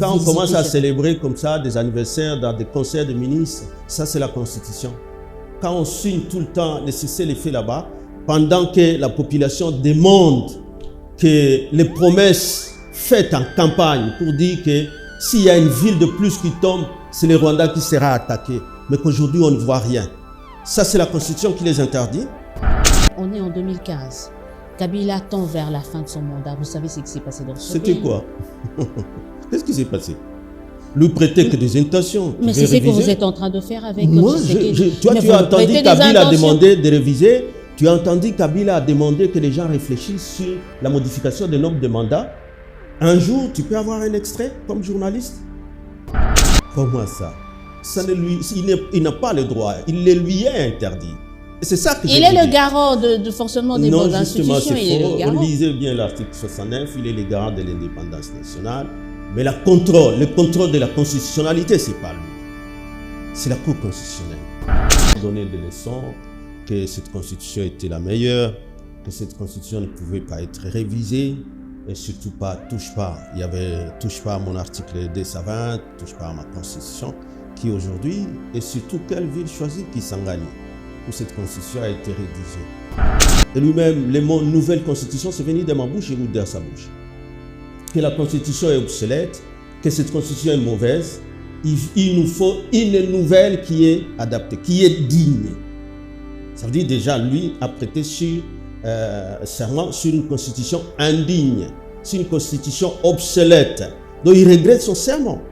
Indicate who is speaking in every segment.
Speaker 1: Quand on commence à célébrer comme ça des anniversaires dans des conseils de ministres, ça c'est la Constitution. Quand on signe tout le temps les cessez-le-feu là-bas, pendant que la population demande que les promesses faites en campagne pour dire que s'il y a une ville de plus qui tombe, c'est le Rwanda qui sera attaqué. Mais qu'aujourd'hui on ne voit rien. Ça c'est la Constitution qui les interdit.
Speaker 2: On est en 2015. Kabila tend vers la fin de son mandat. Vous savez ce qui s'est passé dans ce pays.
Speaker 1: C'était quoi? Qu'est-ce qui s'est passé? Lui prêter que des intentions.
Speaker 2: Mais c'est ce que vous êtes en train de faire avec...
Speaker 1: Moi, toi, tu as entendu Kabila demander de réviser. Tu as entendu Kabila demander que les gens réfléchissent sur la modification des nombres de mandats. Un jour, tu peux avoir un extrait comme journaliste. Comment ça? Il n'a pas le droit. Il le lui est interdit. C'est ça que
Speaker 2: il est le garant du fonctionnement des bonnes institutions.
Speaker 1: Non, justement, c'est faux. Lisez bien l'article 69. Il est le garant de l'indépendance nationale. Mais le contrôle de la constitutionnalité, c'est pas lui. C'est la Cour constitutionnelle. Donner des leçons que cette constitution était la meilleure, que cette constitution ne pouvait pas être révisée, et surtout pas touche pas. Il y avait touche pas à mon article 220, touche pas à ma constitution, qui aujourd'hui, et surtout quelle ville choisie qui s'en gagne, où cette constitution a été rédigée. Et lui-même, le mot nouvelle constitution, c'est venu de ma bouche et de sa bouche. Que la constitution est obsolète, que cette constitution est mauvaise, il nous faut une nouvelle qui est adaptée, qui est digne. Ça veut dire déjà, lui a prêté serment sur une constitution indigne, sur une constitution obsolète. Donc il regrette son serment.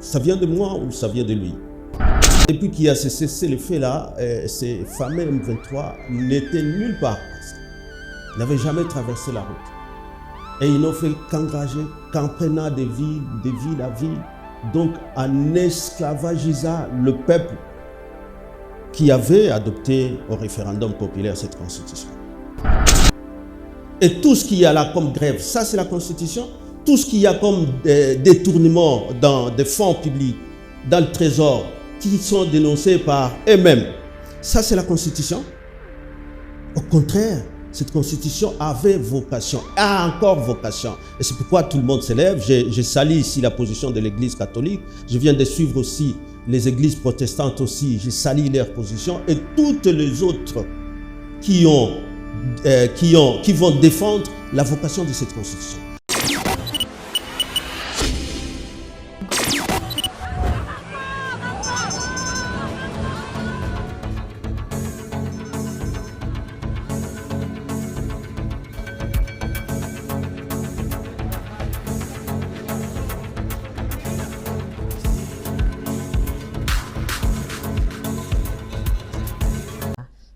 Speaker 1: Ça vient de moi ou ça vient de lui? Depuis qu'il a cessé le fait là, ces fameux M23 n'étaient nulle part. Ils n'avaient jamais traversé la route. Et ils n'ont fait qu'engager, qu'en prenant de ville à ville, donc en esclavagisant le peuple qui avait adopté au référendum populaire cette constitution. Et tout ce qu'il y a là comme grève, ça c'est la constitution. Tout ce qu'il y a comme détournement dans des fonds publics, dans le trésor, qui sont dénoncés par eux-mêmes, ça c'est la constitution. Au contraire, cette constitution avait vocation, a encore vocation. Et c'est pourquoi tout le monde s'élève. Je salue ici la position de l'église catholique. Je viens de suivre aussi les églises protestantes aussi. Je salue leur position. Et toutes les autres qui vont défendre la vocation de cette constitution.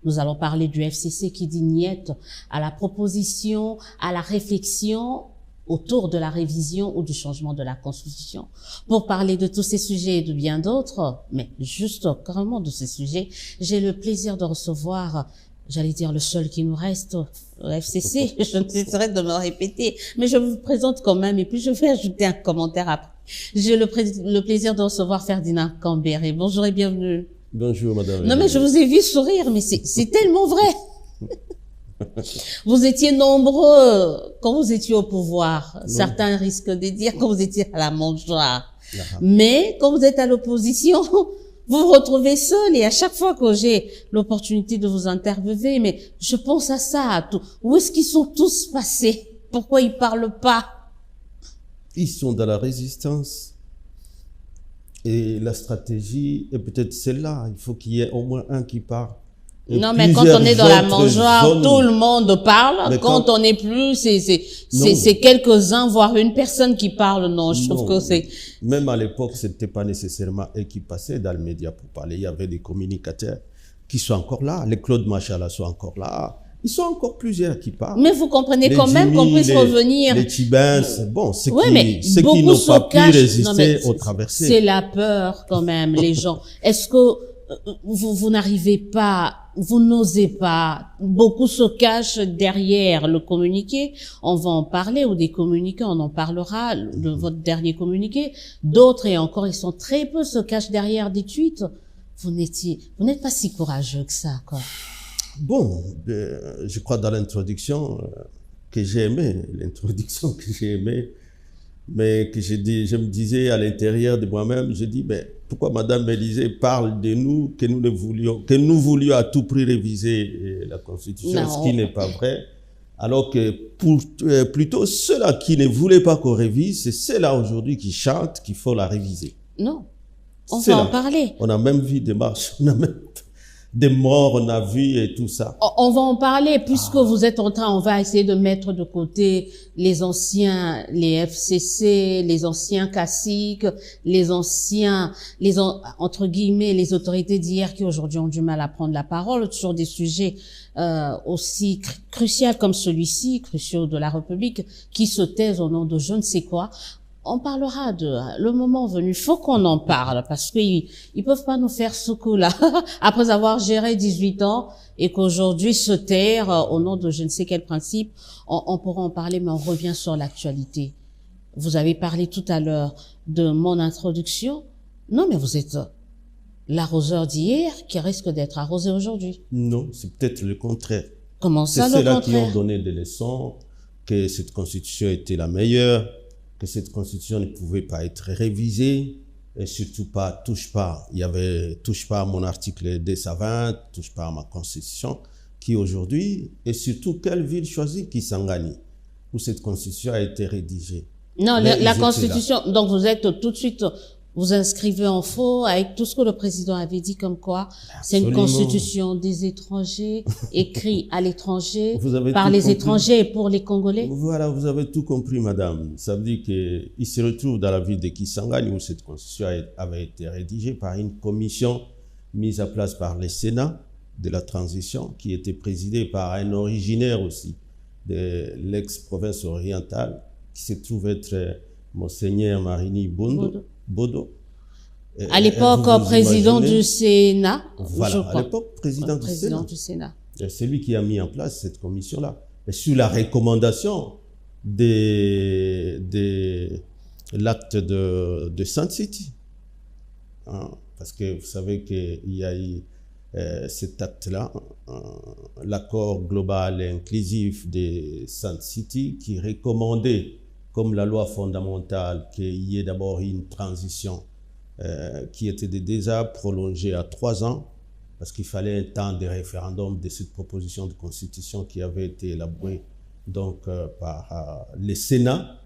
Speaker 2: Nous allons parler du FCC qui dit niet à la proposition, à la réflexion autour de la révision ou du changement de la Constitution. Pour parler de tous ces sujets et de bien d'autres, mais juste carrément de ces sujets, j'ai le plaisir de recevoir, j'allais dire le seul qui nous reste, au FCC. Je ne cesserai de me répéter, mais je vous présente quand même et puis je vais ajouter un commentaire après. J'ai le plaisir de recevoir Ferdinand Cambéré. Bonjour et bienvenue.
Speaker 1: Bonjour madame.
Speaker 2: Non mais je vous ai vu sourire, mais c'est tellement vrai. Vous étiez nombreux quand vous étiez au pouvoir. Non. Certains risquent de dire quand vous étiez à la mangeoire. Mais quand vous êtes à l'opposition, vous vous retrouvez seul. Et à chaque fois que j'ai l'opportunité de vous interviewer, mais je pense à ça, à tout. Où est-ce qu'ils sont tous passés? Pourquoi ils parlent pas?
Speaker 1: Ils sont dans la résistance. Et la stratégie est peut-être celle-là. Il faut qu'il y ait au moins un qui parle.
Speaker 2: Non, mais quand on est dans la mangeoire, tout le monde parle. Mais quand on n'est plus, c'est quelques-uns, voire une personne qui parle. Non, je trouve que c'est...
Speaker 1: Même à l'époque, c'était pas nécessairement eux qui passaient dans le média pour parler. Il y avait des communicateurs qui sont encore là. Les Claude Machala sont encore là. Ils sont encore plusieurs qui parlent.
Speaker 2: Mais vous comprenez quand même qu'on puisse revenir.
Speaker 1: Les Tibins, bon, ceux qui n'ont pas pu résister aux traversées.
Speaker 2: C'est la peur quand même, les gens. Est-ce que vous n'arrivez pas, vous n'osez pas, beaucoup se cachent derrière le communiqué, on va en parler, ou des communiqués, on en parlera, de votre dernier communiqué. D'autres, et encore, ils sont très peu, se cachent derrière des tweets. Vous n'êtes pas si courageux que ça, quoi.
Speaker 1: Bon, je crois dans l'introduction que j'ai aimée, mais que je me disais à l'intérieur de moi-même, je dis, mais pourquoi Madame Élysée parle de nous, que nous voulions à tout prix réviser la Constitution,
Speaker 2: Non.
Speaker 1: ce qui n'est pas vrai, alors que plutôt ceux-là qui ne voulaient pas qu'on révise, c'est ceux-là aujourd'hui qui chantent qu'il faut la réviser.
Speaker 2: Non, on va en parler.
Speaker 1: On a même vu des marches, on a même des morts, on a vu et tout ça.
Speaker 2: On va en parler, puisque vous êtes en train, on va essayer de mettre de côté les anciens, les FCC, les anciens caciques, entre guillemets, les autorités d'hier qui aujourd'hui ont du mal à prendre la parole sur des sujets aussi cruciaux comme celui-ci, cruciaux de la République, qui se taisent au nom de je ne sais quoi. On parlera le moment venu. Il faut qu'on en parle parce qu'ils peuvent pas nous faire ce coup-là après avoir géré 18 ans et qu'aujourd'hui se taire au nom de je ne sais quel principe. On pourra en parler, mais on revient sur l'actualité. Vous avez parlé tout à l'heure de mon introduction. Non, mais vous êtes l'arroseur d'hier qui risque d'être arrosé aujourd'hui.
Speaker 1: Non, c'est peut-être le contraire.
Speaker 2: Comment ça, le
Speaker 1: contraire?
Speaker 2: contraire?
Speaker 1: C'est ceux-là qui ont donné des leçons, que cette constitution était la meilleure, que cette constitution ne pouvait pas être révisée, et surtout pas, touche pas à mon article 10 à 20, touche pas à ma constitution, qui aujourd'hui, et surtout quelle ville choisie, Kisangani, où cette constitution a été rédigée.
Speaker 2: Non, la constitution, donc vous êtes tout de suite, vous inscrivez en faux avec tout ce que le président avait dit comme quoi c'est une constitution des étrangers, écrite à l'étranger, par les étrangers et pour les Congolais.
Speaker 1: Voilà, vous avez tout compris, madame. Ça veut dire qu'il se retrouve dans la ville de Kisangani où cette constitution avait été rédigée par une commission mise à place par le Sénat de la transition qui était présidée par un originaire aussi de l'ex-province orientale qui se trouve être Monseigneur Marini Bodo.
Speaker 2: À l'époque, président du Sénat.
Speaker 1: Voilà, à l'époque, président du Sénat. C'est lui qui a mis en place cette commission-là. Et sur la recommandation de l'acte de Sun City. Hein, parce que vous savez qu'il y a eu cet acte-là, l'accord global et inclusif de Sun City qui recommandait comme la loi fondamentale, qu'il y ait d'abord une transition qui était déjà prolongée à 3 ans, parce qu'il fallait un temps de référendum de cette proposition de constitution qui avait été élaborée donc, par le Sénat,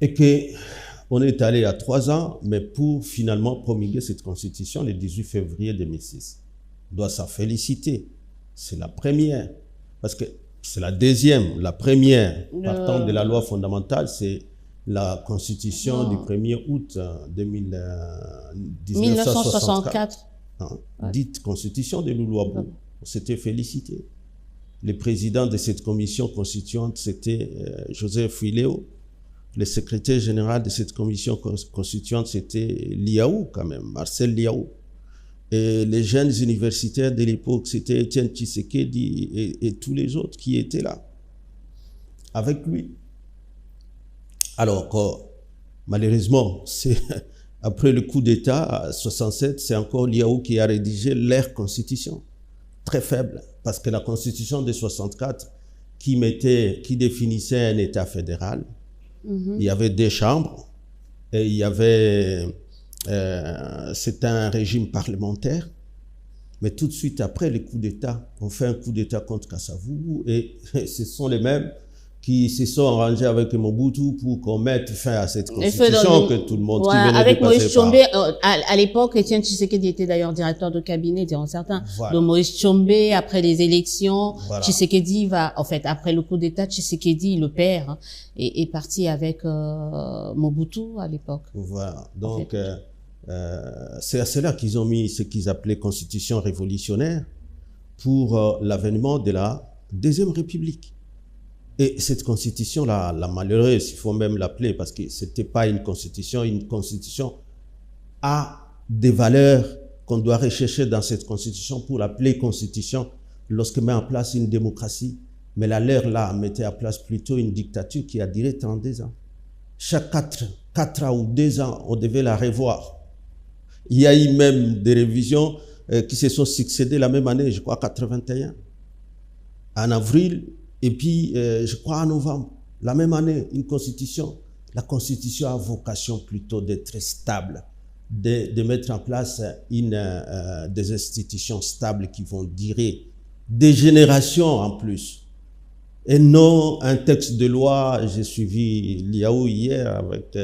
Speaker 1: et qu'on est allé à 3 ans, mais pour finalement promulguer cette constitution le 18 février 2006. On doit s'en féliciter. C'est la première, parce que c'est la deuxième, la première, partant de la loi fondamentale, c'est la constitution du 1er août 1964. Hein, dite constitution de Loulouabou. On s'était félicité. Le président de cette commission constituante, c'était Joseph Fileo. Le secrétaire général de cette commission constituante, c'était Liaou quand même, Marcel Liaou. Et les jeunes universitaires de l'époque, c'était Étienne Tshisekedi et tous les autres qui étaient là, avec lui. Alors, malheureusement, après le coup d'État, en 67, c'est encore Liaou qui a rédigé leur constitution. Très faible, parce que la constitution de 64, qui définissait un État fédéral, il y avait 2 chambres, et il y avait... c'est un régime parlementaire, mais tout de suite après le coup d'État, on fait un coup d'État contre Kasavubu et ce sont les mêmes qui se sont arrangés avec Mobutu pour qu'on mette fin à cette constitution que tout le monde qui venait
Speaker 2: avec
Speaker 1: de passer
Speaker 2: Moïse Tshombe, à l'époque, Étienne Tshisekedi était d'ailleurs directeur de cabinet, diront certains, de Moïse Tshombe. Après les élections, Tshisekedi va, en fait, après le coup d'État, Tshisekedi, le père, hein, est parti avec Mobutu à l'époque.
Speaker 1: Voilà, donc c'est à cela qu'ils ont mis ce qu'ils appelaient constitution révolutionnaire pour l'avènement de la Deuxième République. Et cette constitution-là, la malheureuse, il faut même l'appeler, parce que c'était pas une constitution a des valeurs qu'on doit rechercher dans cette constitution pour l'appeler constitution lorsqu'elle met en place une démocratie. Mais la leur, là, mettait en place plutôt une dictature qui a duré 32 ans. Chaque 4 ans ou 2 ans, on devait la revoir. Il y a eu même des révisions qui se sont succédées la même année, je crois 81, en avril, et puis je crois en novembre, la même année, une constitution La Constitution a vocation plutôt d'être stable, de mettre en place des institutions stables qui vont durer des générations en plus. Et non un texte de loi. J'ai suivi Liaou hier avec...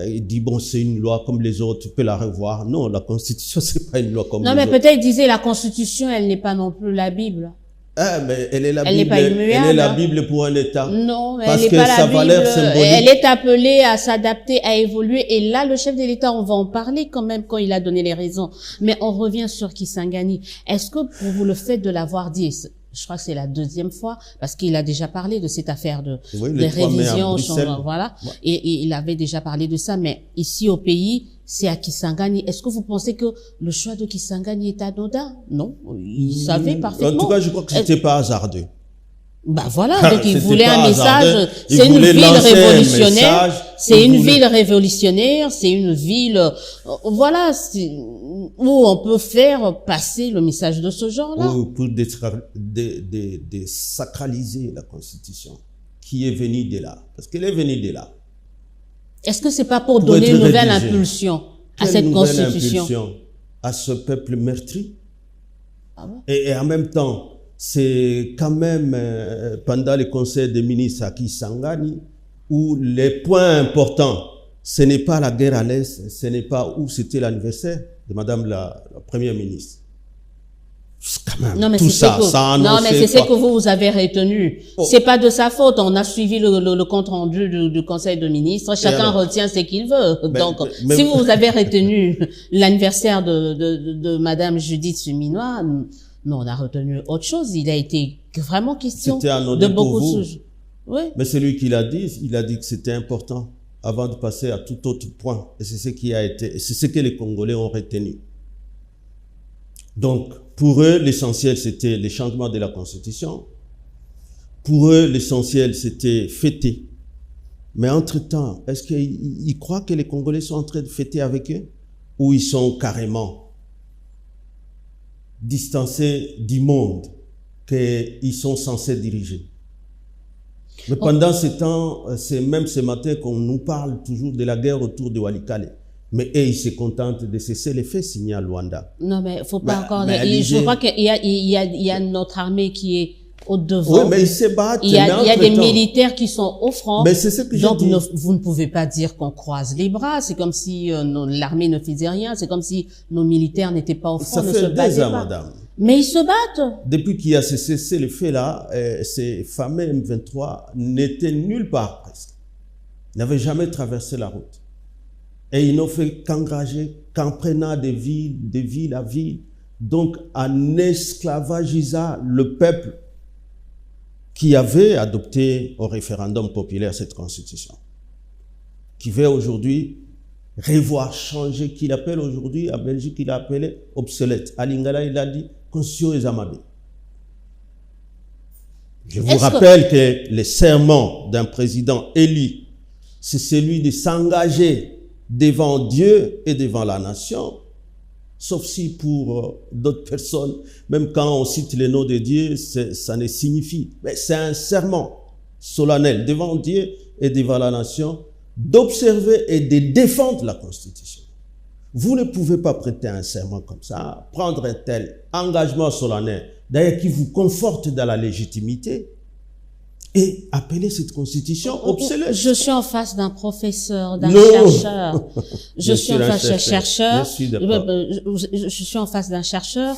Speaker 1: il dit, bon, c'est une loi comme les autres, tu peux la revoir. Non, la Constitution, c'est pas une loi comme les autres.
Speaker 2: Non, mais peut-être il disait la Constitution, elle n'est pas non plus la Bible.
Speaker 1: Ah, mais elle est la
Speaker 2: Elle
Speaker 1: Bible.
Speaker 2: n'est pas immuable.
Speaker 1: Elle est la Bible pour un État.
Speaker 2: Non, mais
Speaker 1: parce
Speaker 2: elle
Speaker 1: que
Speaker 2: n'est pas
Speaker 1: sa
Speaker 2: la
Speaker 1: valeur
Speaker 2: Bible.
Speaker 1: symbolique.
Speaker 2: Elle est appelée à s'adapter, à évoluer. Et là, le chef de l'État, on va en parler quand même quand il a donné les raisons. Mais on revient sur Kisangani. Est-ce que pour vous, le fait de l'avoir dit, je crois que c'est la deuxième fois, parce qu'il a déjà parlé de cette affaire de révision, voilà. Ouais. Et il avait déjà parlé de ça. Mais ici au pays, c'est à Kisangani. Est-ce que vous pensez que le choix de Kisangani est anodin? Non, il savait parfaitement.
Speaker 1: En tout cas, je crois que c'était pas hasardeux.
Speaker 2: Bah voilà, donc il voulait un message.
Speaker 1: C'est une ville révolutionnaire.
Speaker 2: C'est une ville révolutionnaire. C'est une ville, voilà, où on peut faire passer le message de ce genre-là.
Speaker 1: Pour désacraliser la Constitution, qui est venue de là, parce qu'elle est venue de là.
Speaker 2: Est-ce que c'est pas pour donner une nouvelle impulsion à cette Constitution? Impulsion
Speaker 1: à ce peuple meurtri. Ah bon? Et en même temps, c'est quand même pendant le conseil des ministres à Kisangani où les points importants, ce n'est pas la guerre à l'Est, ce n'est pas où c'était l'anniversaire de Madame la Première ministre. Quand même,
Speaker 2: non, mais
Speaker 1: tout ça,
Speaker 2: non, mais c'est ce que vous avez retenu. Oh. C'est pas de sa faute. On a suivi le compte rendu du Conseil de ministres. Chacun retient ce qu'il veut. Donc, si vous avez retenu l'anniversaire de Madame Judith Suminois, nous, on a retenu autre chose. Il a été vraiment question de beaucoup de choses. Oui.
Speaker 1: Mais c'est lui qui l'a dit. Il a dit que c'était important avant de passer à tout autre point. Et c'est ce qui a été, c'est ce que les Congolais ont retenu. Donc, pour eux, l'essentiel, c'était le changement de la Constitution. Pour eux, l'essentiel, c'était fêter. Mais entre-temps, est-ce qu'ils croient que les Congolais sont en train de fêter avec eux? Ou ils sont carrément distancés du monde qu'ils sont censés diriger? Mais pendant ce temps, c'est même ce matin qu'on nous parle toujours de la guerre autour de Walikale. Mais ils se contentent de cesser les faits signés à Luanda.
Speaker 2: Non, mais faut pas encore... je crois qu'il y a notre armée qui est au devant.
Speaker 1: Oui, mais ils se battent.
Speaker 2: Il y a des militaires qui sont au front.
Speaker 1: Mais c'est ce que
Speaker 2: donc, vous ne pouvez pas dire qu'on croise les bras. C'est comme si l'armée ne faisait rien. C'est comme si nos militaires n'étaient pas au front,
Speaker 1: ne se battaient pas. Madame.
Speaker 2: Mais ils se battent.
Speaker 1: Depuis qu'il y a cessé les faits là, ces fameux M23 n'étaient nulle part presque. Ils n'avaient jamais traversé la route. Et ils n'ont fait qu'engager, qu'en prenant de ville à ville, donc en esclavagisant le peuple qui avait adopté au référendum populaire cette constitution, qui veut aujourd'hui revoir, changer, qu'il appelle aujourd'hui, en Belgique, il a appelé obsolète. À Lingala, il a dit constitution est amadée. Je vous rappelle que le serment d'un président élu, c'est celui de s'engager devant Dieu et devant la nation, sauf si pour d'autres personnes, même quand on cite le nom de Dieu, ça ne signifie, mais c'est un serment solennel devant Dieu et devant la nation, d'observer et de défendre la Constitution. Vous ne pouvez pas prêter un serment comme ça, prendre un tel engagement solennel, d'ailleurs qui vous conforte dans la légitimité, et appeler cette constitution obsolète.
Speaker 2: Je suis en face d'un professeur, d'un chercheur. Je suis en face d'un chercheur. Je suis en face d'un chercheur.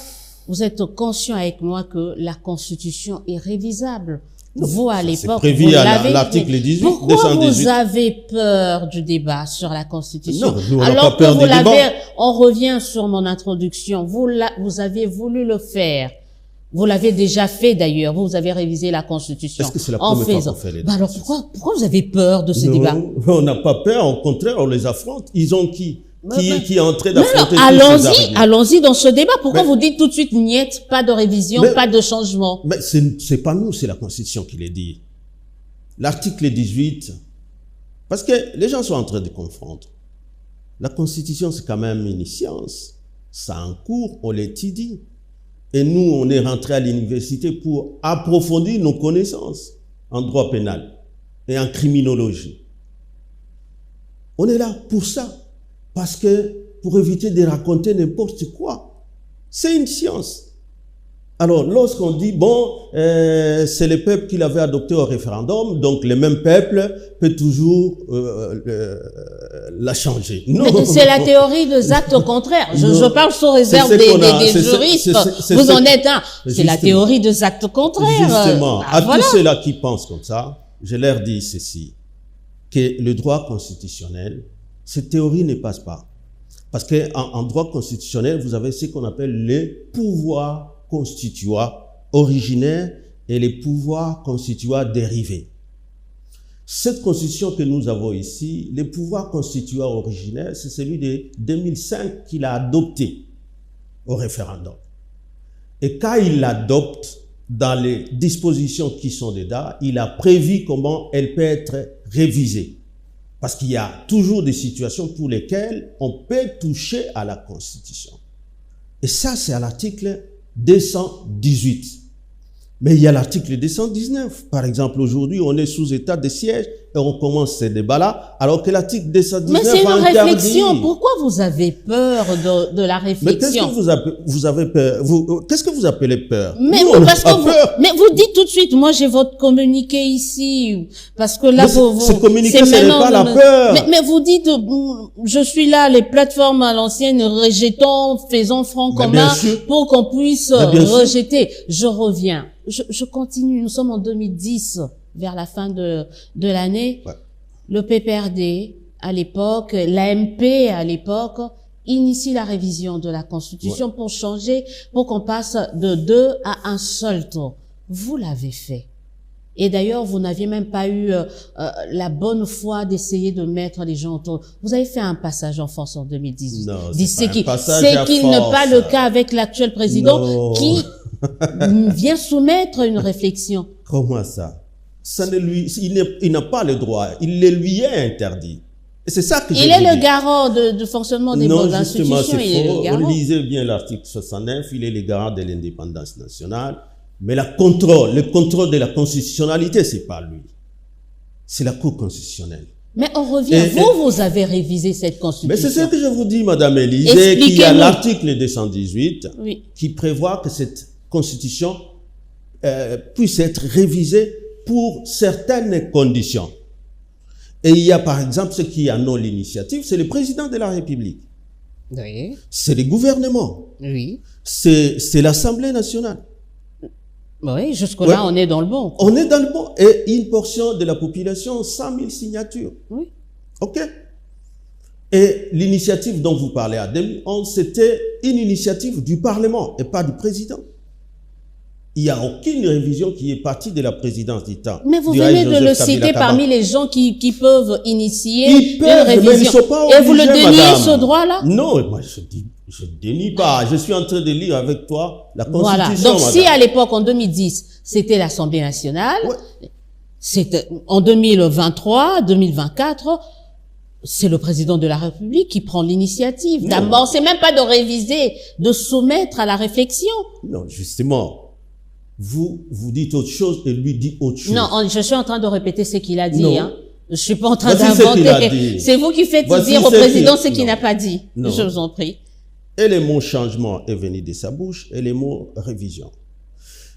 Speaker 2: Vous êtes conscient avec moi que la Constitution est révisable.
Speaker 1: Non,
Speaker 2: vous, à l'époque,
Speaker 1: vous l'avez. L'article 18,
Speaker 2: pourquoi vous avez peur du débat sur la Constitution?
Speaker 1: Non, nous, on
Speaker 2: alors
Speaker 1: n'a pas peur
Speaker 2: que vous
Speaker 1: du débat.
Speaker 2: On revient sur mon introduction. Vous avez voulu le faire. Vous l'avez déjà fait d'ailleurs. Vous avez révisé la Constitution.
Speaker 1: Est-ce que c'est la première fois qu'on fait les débats?
Speaker 2: Alors pourquoi vous avez peur de ce débat?
Speaker 1: On n'a pas peur. Au contraire, on les affronte. Ils ont qui est en train d'affronter?
Speaker 2: Allons-y dans ce débat. Pourquoi vous dites tout de suite niet, pas de révision, pas de changement?
Speaker 1: Mais c'est pas nous, c'est la Constitution qui le dit. L'article 18, parce que les gens sont en train de confondre. La Constitution, c'est quand même une science. Ça en cours, on l'étudie. Et nous, on est rentré à l'université pour approfondir nos connaissances en droit pénal et en criminologie. On est là pour ça. Parce que, pour éviter de raconter n'importe quoi. C'est une science. Alors, lorsqu'on dit, bon, c'est le peuple qui l'avait adopté au référendum, donc le même peuple peut toujours la changer. Non.
Speaker 2: Mais c'est la théorie des actes contraires. Je parle sous réserve des juristes. Vous en êtes un. C'est la théorie des actes contraires.
Speaker 1: Justement, à tous ceux-là qui pensent comme ça, je leur dis ceci, que le droit constitutionnel, cette théorie ne passe pas. Parce qu'en droit constitutionnel, vous avez ce qu'on appelle les pouvoirs constituants originaires et les pouvoirs constituants dérivés. Cette constitution que nous avons ici, les pouvoirs constituants originaires, c'est celui de 2005 qu'il a adopté au référendum. Et quand il l'adopte, dans les dispositions qui sont dedans, il a prévu comment elle peut être révisée. Parce qu'il y a toujours des situations pour lesquelles on peut toucher à la Constitution. Et ça, c'est à l'article 218. Mais il y a l'article 219. Par exemple, aujourd'hui, on est sous état de siège et on commence ces débats-là, alors que l'article 219
Speaker 2: Mais c'est une réflexion. Pourquoi vous avez peur de la réflexion?
Speaker 1: Mais qu'est-ce que vous avez peur? Qu'est-ce que vous appelez peur?
Speaker 2: Mais,
Speaker 1: nous,
Speaker 2: mais vous dites tout de suite, moi j'ai votre communiqué ici, parce que là,
Speaker 1: ce communiqué, ce n'est pas la peur.
Speaker 2: Mais vous dites, je suis là, les plateformes à l'ancienne, rejetons, faisons front commun pour qu'on puisse rejeter. Je reviens. Je continue. Nous sommes en 2010, vers la fin de l'année. Ouais. Le PPRD, à l'époque, l'AMP, à l'époque, initie la révision de la Constitution pour changer, pour qu'on passe de 2 à un seul tour. Vous l'avez fait. Et d'ailleurs, vous n'aviez même pas eu la bonne foi d'essayer de mettre les gens autour. Vous avez fait un passage en force en 2018.
Speaker 1: Non,
Speaker 2: c'est qu'il n'est pas le cas avec l'actuel président qui vient soumettre une réflexion.
Speaker 1: Comment ça? Il n'a pas le droit. Il le lui est interdit. Et c'est ça que
Speaker 2: il est le garant du fonctionnement des bonnes institutions.
Speaker 1: Non, justement, c'est faux. Lisez bien l'article 69. Il est le garant de l'indépendance nationale. Mais le contrôle de la constitutionnalité, c'est pas lui. C'est la Cour constitutionnelle.
Speaker 2: Mais on revient, vous avez révisé cette constitution.
Speaker 1: Mais c'est ce que je vous dis, Madame Élisée, qu'il y a l'article 218 qui prévoit que cette constitution puisse être révisée pour certaines conditions. Et il y a par exemple ce qui en ont l'initiative, c'est le président de la République.
Speaker 2: Oui.
Speaker 1: C'est le gouvernement.
Speaker 2: Oui.
Speaker 1: C'est l'Assemblée nationale.
Speaker 2: Oui, jusque-là, on est dans le bon.
Speaker 1: On est dans le bon. Et une portion de la population, 100 000 signatures.
Speaker 2: Oui.
Speaker 1: OK. Et l'initiative dont vous parlez à 2011, c'était une initiative du Parlement et pas du président. Il n'y a aucune révision qui est partie de la présidence du temps.
Speaker 2: Mais vous venez de le citer parmi les gens qui peuvent initier une révision.
Speaker 1: Mais ils sont pas obligés,
Speaker 2: et vous le déniez ce droit-là?
Speaker 1: Non, moi je dénie pas. Je suis en train de lire avec toi la Constitution.
Speaker 2: Voilà. Donc si à l'époque, en 2010, c'était l'Assemblée nationale, c'était en 2023, 2024, c'est le président de la République qui prend l'initiative. D'abord, c'est même pas de réviser, de soumettre à la réflexion.
Speaker 1: Non, justement. Vous dites autre chose et lui dit autre chose.
Speaker 2: Non, je suis en train de répéter ce qu'il a dit.
Speaker 1: Non.
Speaker 2: Hein. Je suis pas en train d'inventer. C'est vous qui faites dire au président ce qu'il n'a pas dit. Non. Je vous en prie.
Speaker 1: Et le mot changement est venu de sa bouche et le mot révision.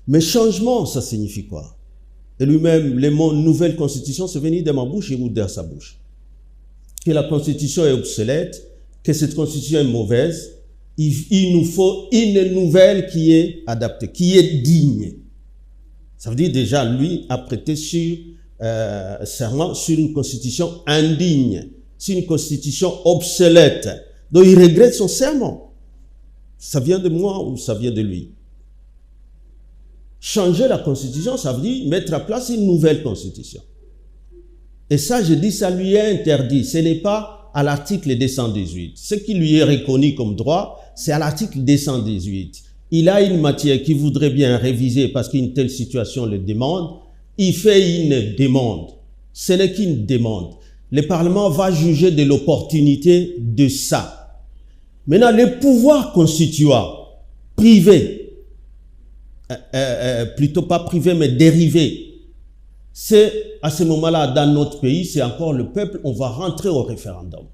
Speaker 1: Mais changement, ça signifie quoi? Et lui-même, le mot nouvelle constitution, c'est venu de ma bouche et ou de sa bouche. Que la constitution est obsolète, que cette constitution est mauvaise, il nous faut une nouvelle qui est adaptée, qui est digne. Ça veut dire déjà, lui a prêté serment sur une constitution indigne, sur une constitution obsolète. Donc il regrette son serment. Ça vient de moi ou ça vient de lui? Changer la constitution, ça veut dire mettre à place une nouvelle constitution. Et ça, je dis, ça lui est interdit. Ce n'est pas à l'article 218. Ce qui lui est reconnu comme droit, c'est à l'article 218. Il a une matière qu'il voudrait bien réviser parce qu'une telle situation le demande. Il fait une demande. Ce n'est qu'une demande. Le Parlement va juger de l'opportunité de ça. Maintenant, les pouvoirs constituants privés, plutôt pas privés mais dérivés, c'est à ce moment-là, dans notre pays, c'est encore le peuple, on va rentrer au référendum.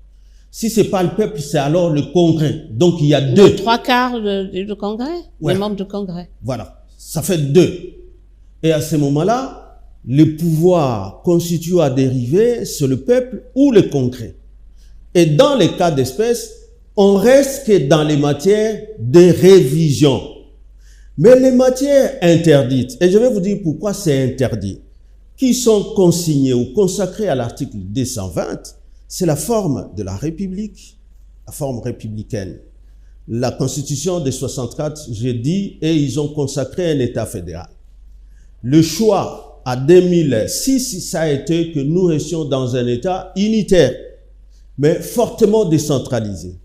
Speaker 1: Si c'est pas le peuple, c'est alors le Congrès. Donc il y a deux.
Speaker 2: 3/4 du Congrès,
Speaker 1: Ouais.
Speaker 2: les membres du Congrès.
Speaker 1: Voilà, ça fait deux. Et à ce moment-là, le pouvoir constitue à dériver sur le peuple ou le Congrès. Et dans les cas d'espèce, on reste que dans les matières de révision. Mais les matières interdites, et je vais vous dire pourquoi c'est interdit, qui sont consignées ou consacrées à l'article 220, c'est la forme de la République, la forme républicaine. La Constitution de 64, j'ai dit, et ils ont consacré un État fédéral. Le choix à 2006, ça a été que nous restions dans un État unitaire, mais fortement décentralisé,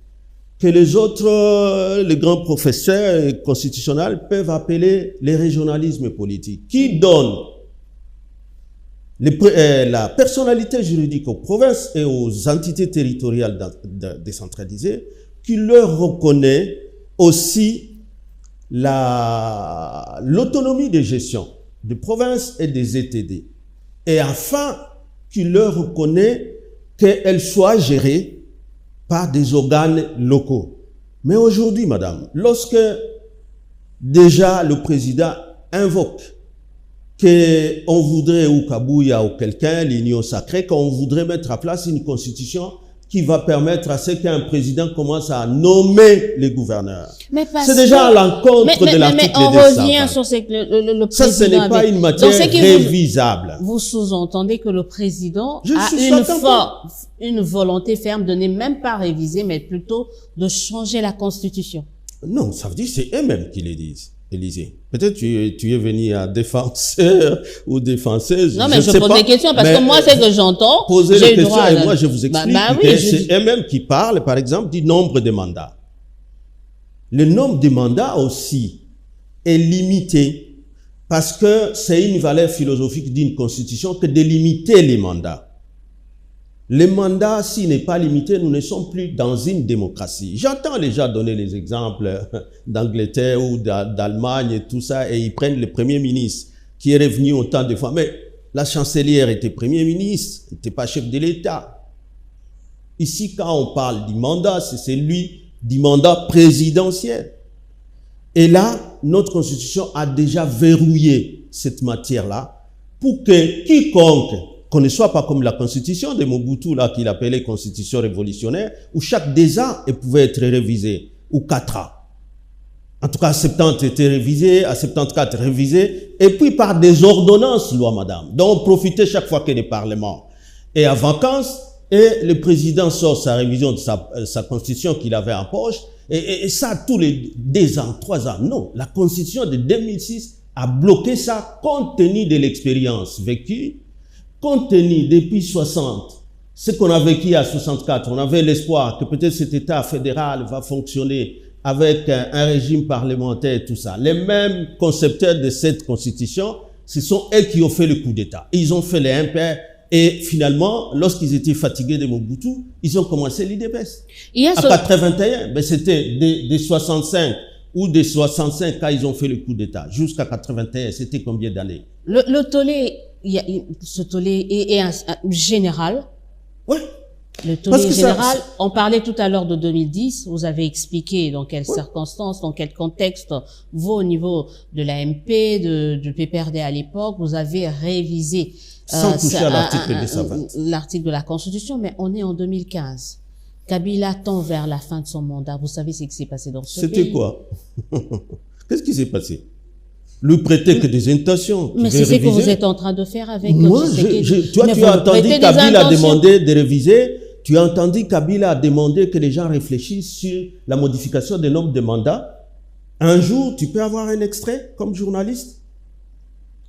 Speaker 1: que les autres, les grands professeurs constitutionnels peuvent appeler les régionalismes politiques, qui donnent la personnalité juridique aux provinces et aux entités territoriales décentralisées, qui leur reconnaît aussi l'autonomie de gestion des provinces et des ETD. Et enfin, qui leur reconnaît qu'elles soient gérées par des organes locaux. Mais aujourd'hui, madame, lorsque déjà le président invoque qu'on voudrait, ou Kabouya ou quelqu'un, l'union sacrée, qu'on voudrait mettre à place une constitution qui va permettre à ce qu'un président commence à nommer les gouverneurs. C'est déjà à l'encontre de l'article 220.
Speaker 2: Mais on revient sur le président.
Speaker 1: Ça, ce n'est pas une matière révisable.
Speaker 2: Vous sous-entendez que le président a une volonté ferme de ne même pas réviser, mais plutôt de changer la Constitution.
Speaker 1: Non, ça veut dire que c'est eux-mêmes qui le disent. Élysée. Peut-être tu es venu à défenseur ou défenseuse.
Speaker 2: Non, mais je pose des questions parce que moi, c'est que j'entends.
Speaker 1: Poser les questions et moi, je vous explique
Speaker 2: oui,
Speaker 1: c'est eux-mêmes qui parlent, par exemple, du nombre de mandats. Le nombre de mandats aussi est limité parce que c'est une valeur philosophique d'une constitution que de limiter les mandats. Les mandats, s'il n'est pas limité, nous ne sommes plus dans une démocratie. J'entends les gens donner les exemples d'Angleterre ou d'Allemagne et tout ça, et ils prennent le premier ministre qui est revenu autant de fois. Mais la chancelière était premier ministre, n'était pas chef de l'État. Ici, quand on parle du mandat, c'est celui du mandat présidentiel. Et là, notre constitution a déjà verrouillé cette matière-là pour que quiconque qu'on ne soit pas comme la constitution de Mobutu, là, qu'il appelait constitution révolutionnaire, où chaque 2 ans, elle pouvait être révisée, ou 4 ans. En tout cas, à 70 était révisé, à 74 révisé, et puis par des ordonnances, loi madame, dont on profitait chaque fois que le Parlement est à vacances, et le président sort sa révision de sa constitution qu'il avait en poche, et ça tous les 2 ans, 3 ans. Non, la constitution de 2006 a bloqué ça compte tenu de l'expérience vécue. Compte tenu depuis 60, ce qu'on a vécu à 64, on avait l'espoir que peut-être cet État fédéral va fonctionner avec un régime parlementaire et tout ça. Les mêmes concepteurs de cette constitution, ce sont eux qui ont fait le coup d'État. Ils ont fait les impairs et finalement, lorsqu'ils étaient fatigués de Mobutu, ils ont commencé l'IDPS. À 81, ben c'était des 65 ou des 65 quand ils ont fait le coup d'État. Jusqu'à 81, c'était combien d'années?
Speaker 2: Le tollé, ce tollé est général.
Speaker 1: Oui.
Speaker 2: Le tollé général, on parlait tout à l'heure de 2010, vous avez expliqué dans quelles circonstances, dans quel contexte, vous au niveau de l'AMP, du PPRD à l'époque, vous avez révisé
Speaker 1: sans toucher à l'article 220.
Speaker 2: L'article de la Constitution, mais on est en 2015. Kabila tend vers la fin de son mandat. Vous savez ce qui s'est passé dans ce pays.
Speaker 1: C'était quoi? Qu'est-ce qui s'est passé? Lui prêter que des intentions.
Speaker 2: Mais c'est ce que vous êtes en train de faire avec...
Speaker 1: Moi, toi, tu as entendu Kabila demander de réviser. Tu as entendu Kabila demander que les gens réfléchissent sur la modification des nombres de mandats. Un jour, tu peux avoir un extrait comme journaliste.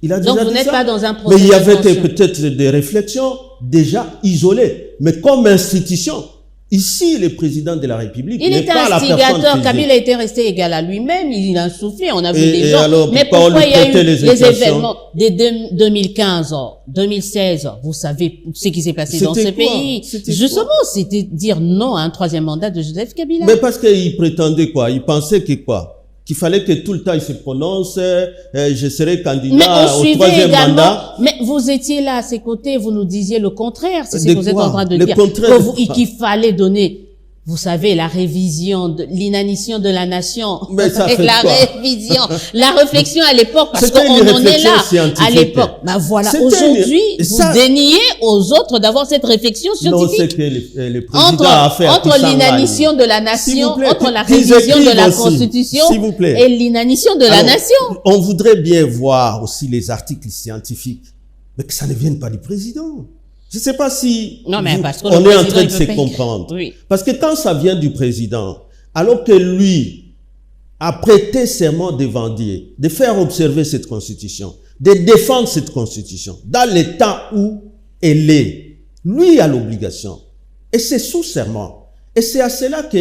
Speaker 1: Il a
Speaker 2: Donc
Speaker 1: déjà
Speaker 2: vous
Speaker 1: dit
Speaker 2: n'êtes
Speaker 1: ça.
Speaker 2: pas dans un processus.
Speaker 1: Mais il y avait peut-être des réflexions déjà isolées. Mais comme institution, ici, le président de la République n'est pas la personne
Speaker 2: instigateur. Kabila était resté égal à lui-même. Il a soufflé. On a vu des gens.
Speaker 1: Alors,
Speaker 2: mais pourquoi il y a eu les événements de 2015, 2016? Vous savez ce qui s'est passé dans ce pays. Justement, c'était dire non à un 3e mandat de Joseph Kabila.
Speaker 1: Mais parce qu'il prétendait quoi? Il pensait que quoi? qu'il fallait que tout le temps il se prononce, je serai candidat au 3e
Speaker 2: également,
Speaker 1: mandat.
Speaker 2: Mais vous étiez là à ses côtés, vous nous disiez le contraire, c'est ce
Speaker 1: De
Speaker 2: que vous êtes
Speaker 1: quoi?
Speaker 2: en train de
Speaker 1: Le
Speaker 2: dire.
Speaker 1: contraire de quoi?
Speaker 2: Qu'il fallait donner, vous savez, la révision, l'inanition de la nation.
Speaker 1: Mais ça fait
Speaker 2: la
Speaker 1: quoi?
Speaker 2: révision, la réflexion à l'époque, parce
Speaker 1: C'était
Speaker 2: qu'on
Speaker 1: une
Speaker 2: en est
Speaker 1: réflexion
Speaker 2: là,
Speaker 1: scientifique.
Speaker 2: à l'époque. Ben voilà,
Speaker 1: C'était
Speaker 2: aujourd'hui,
Speaker 1: une-
Speaker 2: vous
Speaker 1: ça-
Speaker 2: déniez aux autres d'avoir cette réflexion
Speaker 1: Non, c'est
Speaker 2: scientifique.
Speaker 1: que le président a fait à
Speaker 2: Entre
Speaker 1: Kisangani.
Speaker 2: l'inanition de la
Speaker 1: S'il
Speaker 2: nation,
Speaker 1: vous plaît,
Speaker 2: entre la
Speaker 1: qu'ils
Speaker 2: révision de la
Speaker 1: écrivent aussi.
Speaker 2: Constitution
Speaker 1: S'il vous plaît.
Speaker 2: et l'inanition de la
Speaker 1: Alors,
Speaker 2: nation.
Speaker 1: On voudrait bien voir aussi les articles scientifiques, mais que ça ne vienne pas du président. Je ne sais pas si
Speaker 2: Non, mais parce que
Speaker 1: on
Speaker 2: le
Speaker 1: est en
Speaker 2: président,
Speaker 1: train de
Speaker 2: il
Speaker 1: se
Speaker 2: peut pas
Speaker 1: comprendre.
Speaker 2: écrire. Oui.
Speaker 1: Parce que quand ça vient du président, alors que lui a prêté serment devant Dieu, de faire observer cette constitution, de défendre cette constitution, dans l'état où elle est, lui a l'obligation. Et c'est sous serment. Et c'est à cela que